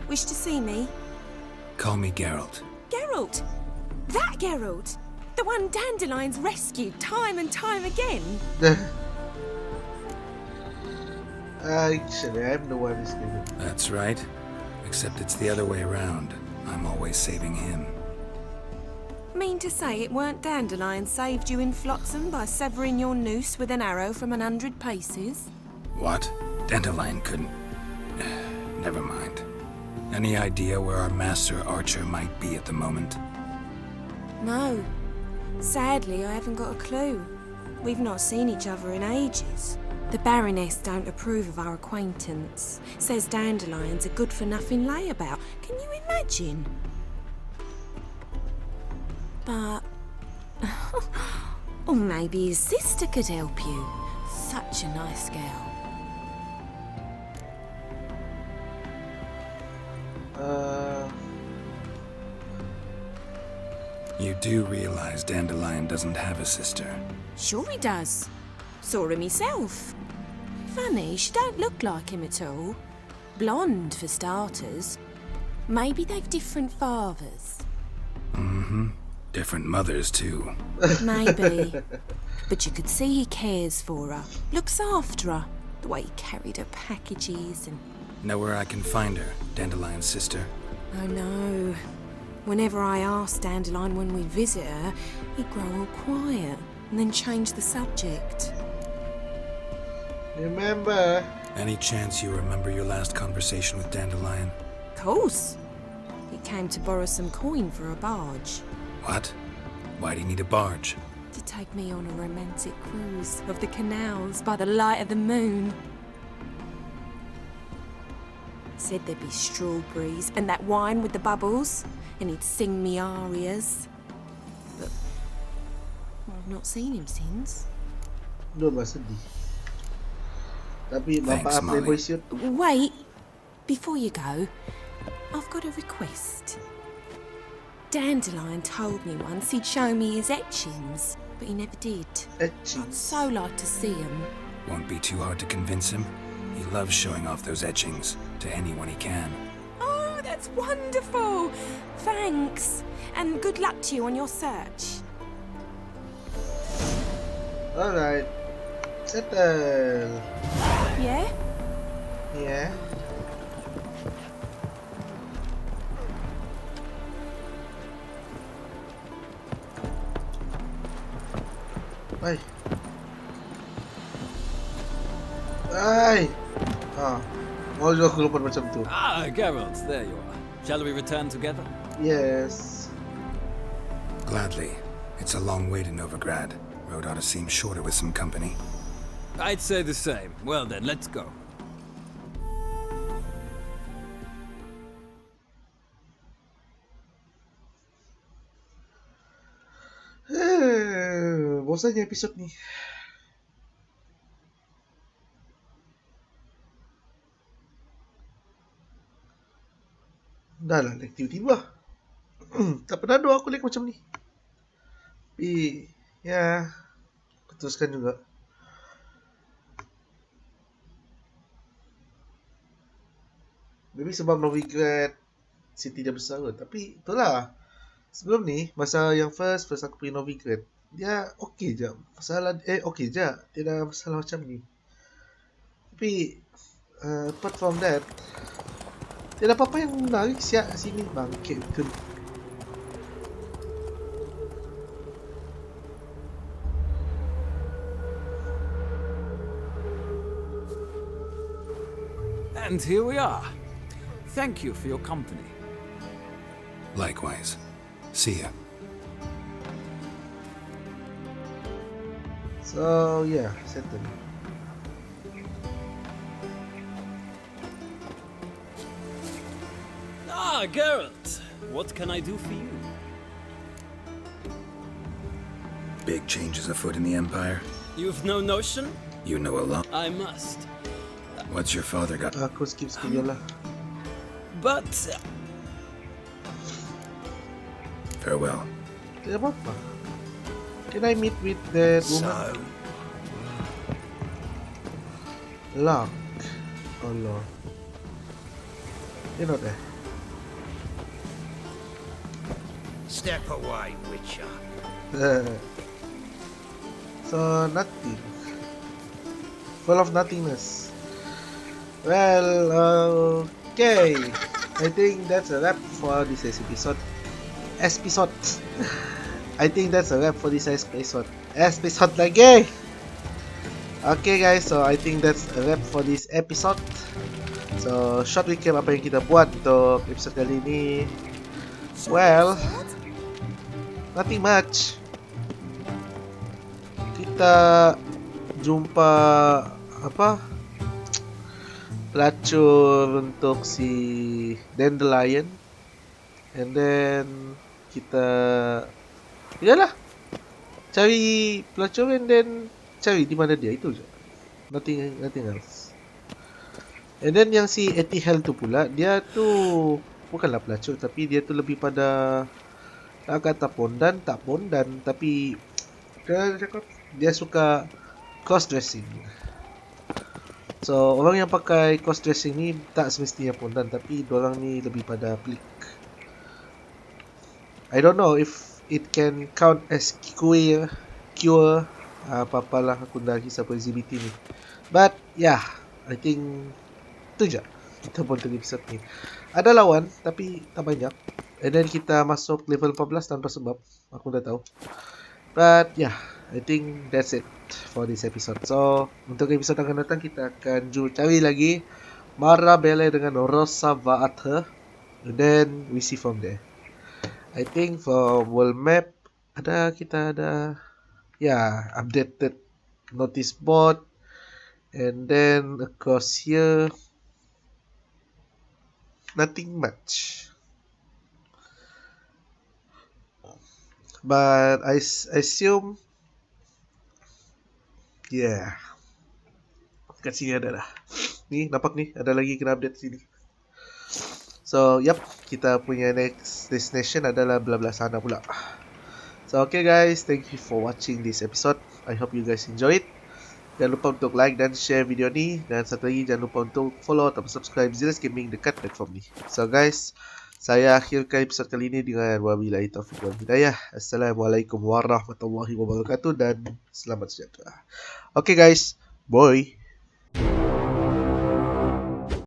Wish to see me? Call me Geralt. Geralt! That Geralt! The one Dandelion's rescued time and time again! Actually, I'm the one who's gonna. That's right. Except it's the other way around. I'm always saving him. Mean to say it weren't Dandelion saved you in Flotsam by severing your noose with an arrow from 100 paces? What? Dandelion couldn't. Never mind. Any idea where our master archer might be at the moment? No. Sadly, I haven't got a clue. We've not seen each other in ages. The Baroness don't approve of our acquaintance. Says Dandelion's a good-for-nothing layabout. Can you imagine? But... or maybe his sister could help you. Such a nice girl. You do realize Dandelion doesn't have a sister? Sure he does. Saw him myself. Funny, she don't look like him at all. Blonde, for starters. Maybe they've different fathers. Mm-hmm. Different mothers, too. Maybe. But you could see he cares for her. Looks after her. The way he carried her packages and... Know where I can find her, Dandelion's sister? Oh no. Whenever I asked Dandelion when we'd visit her, he'd grow all quiet and then change the subject. Remember? Any chance you remember your last conversation with Dandelion? Course. He came to borrow some coin for a barge. What? Why do you need a barge? To take me on a romantic cruise of the canals by the light of the moon. Said there'd be strawberries and that wine with the bubbles, and he'd sing me arias. But I've not seen him since. Lu bah sedih. Tapi bapak playboy shoot. Wait, before you go, I've got a request. Dandelion told me once he'd show me his etchings, but he never did. Etchings? I'd so like to see them. Won't be too hard to convince him. He loves showing off those etchings to anyone he can. Oh, that's wonderful! Thanks, and good luck to you on your search. Alright. Settle. Yeah? Yeah. Ay. Ay. Mau juga aku lupa macam tu. Ah, Geralt, there you are. Shall we return together? Yes. Gladly. It's a long way to Novigrad. Road ought to seem shorter with some company. I'd say the same. Well then, let's go. Bosannya episode ni. Dah lah lag tiba-tiba. Tak pernah doa aku lag macam ni. Tapi ya, aku teruskan juga. Maybe sebab Novigrad city dia besar kot. Tapi itulah, sebelum ni masa yang first aku pergi Novigrad, dia okey je. Masalah okey je. Tidak ada masalah macam ni. Tapi apart from that, tidak apa-apa yang menarik siap sini bangkit betul. And here we are. Thank you for your company. Likewise. See ya. So yeah, settle. Ah, Geralt. What can I do for you? Big changes afoot in the Empire. You've no notion? You know a lot. I must. What's your father got? Aku skip lah. But farewell. Tidak apa-apa. Can I meet with that woman? Lock. Oh Lord. You're not there. Step away, Witcher. So nothing. Full of nothingness. Well, okay. I think that's a wrap for this episode. I think that's a wrap for this episode. Episode lagi. Okay guys, so I think that's a wrap for this episode. So short recap apa yang kita buat untuk episode kali ini. Well, nothing much. Kita jumpa apa? Pelacur untuk si Dandelion. And then kita yalah cari pelacur and then cari di mana dia, itu je. Nothing else. And then yang si Etihel tu pula, dia tu bukanlah pelacur tapi dia tu lebih pada tak kata pondan, tapi dia suka cross dressing. So orang yang pakai cross dressing ni tak semestinya pondan, tapi diorang ni lebih pada pelik. I don't know if it can count as cure apa-apalah aku dah kisah LGBT ni. But yeah, I think tu je kita buat untuk episode ni. Ada lawan tapi tak banyak. And then kita masuk level 14 tanpa sebab, aku dah tahu. But yeah, I think that's it for this episode. So untuk episode akan datang kita akan cari lagi Marabelle dengan Rosa Vaathe. And then we see from there. I think for world map kita ada updated notice board. And then across here nothing much. But I assume kat sini ada dah. Ni nampak ni ada lagi kena update sini. So kita punya next destination adalah belah sana pula. So okay guys, thank you for watching this episode. I hope you guys enjoy it. Jangan lupa untuk like dan share video ni. Dan satu lagi, jangan lupa untuk follow atau subscribe Zealous Gaming dekat platform ni. So guys, saya akhirkan episode kali ini dengan wabillahi taufiq wal hidayah. Assalamualaikum warahmatullahi wabarakatuh dan selamat sejahtera. Okay guys, bye.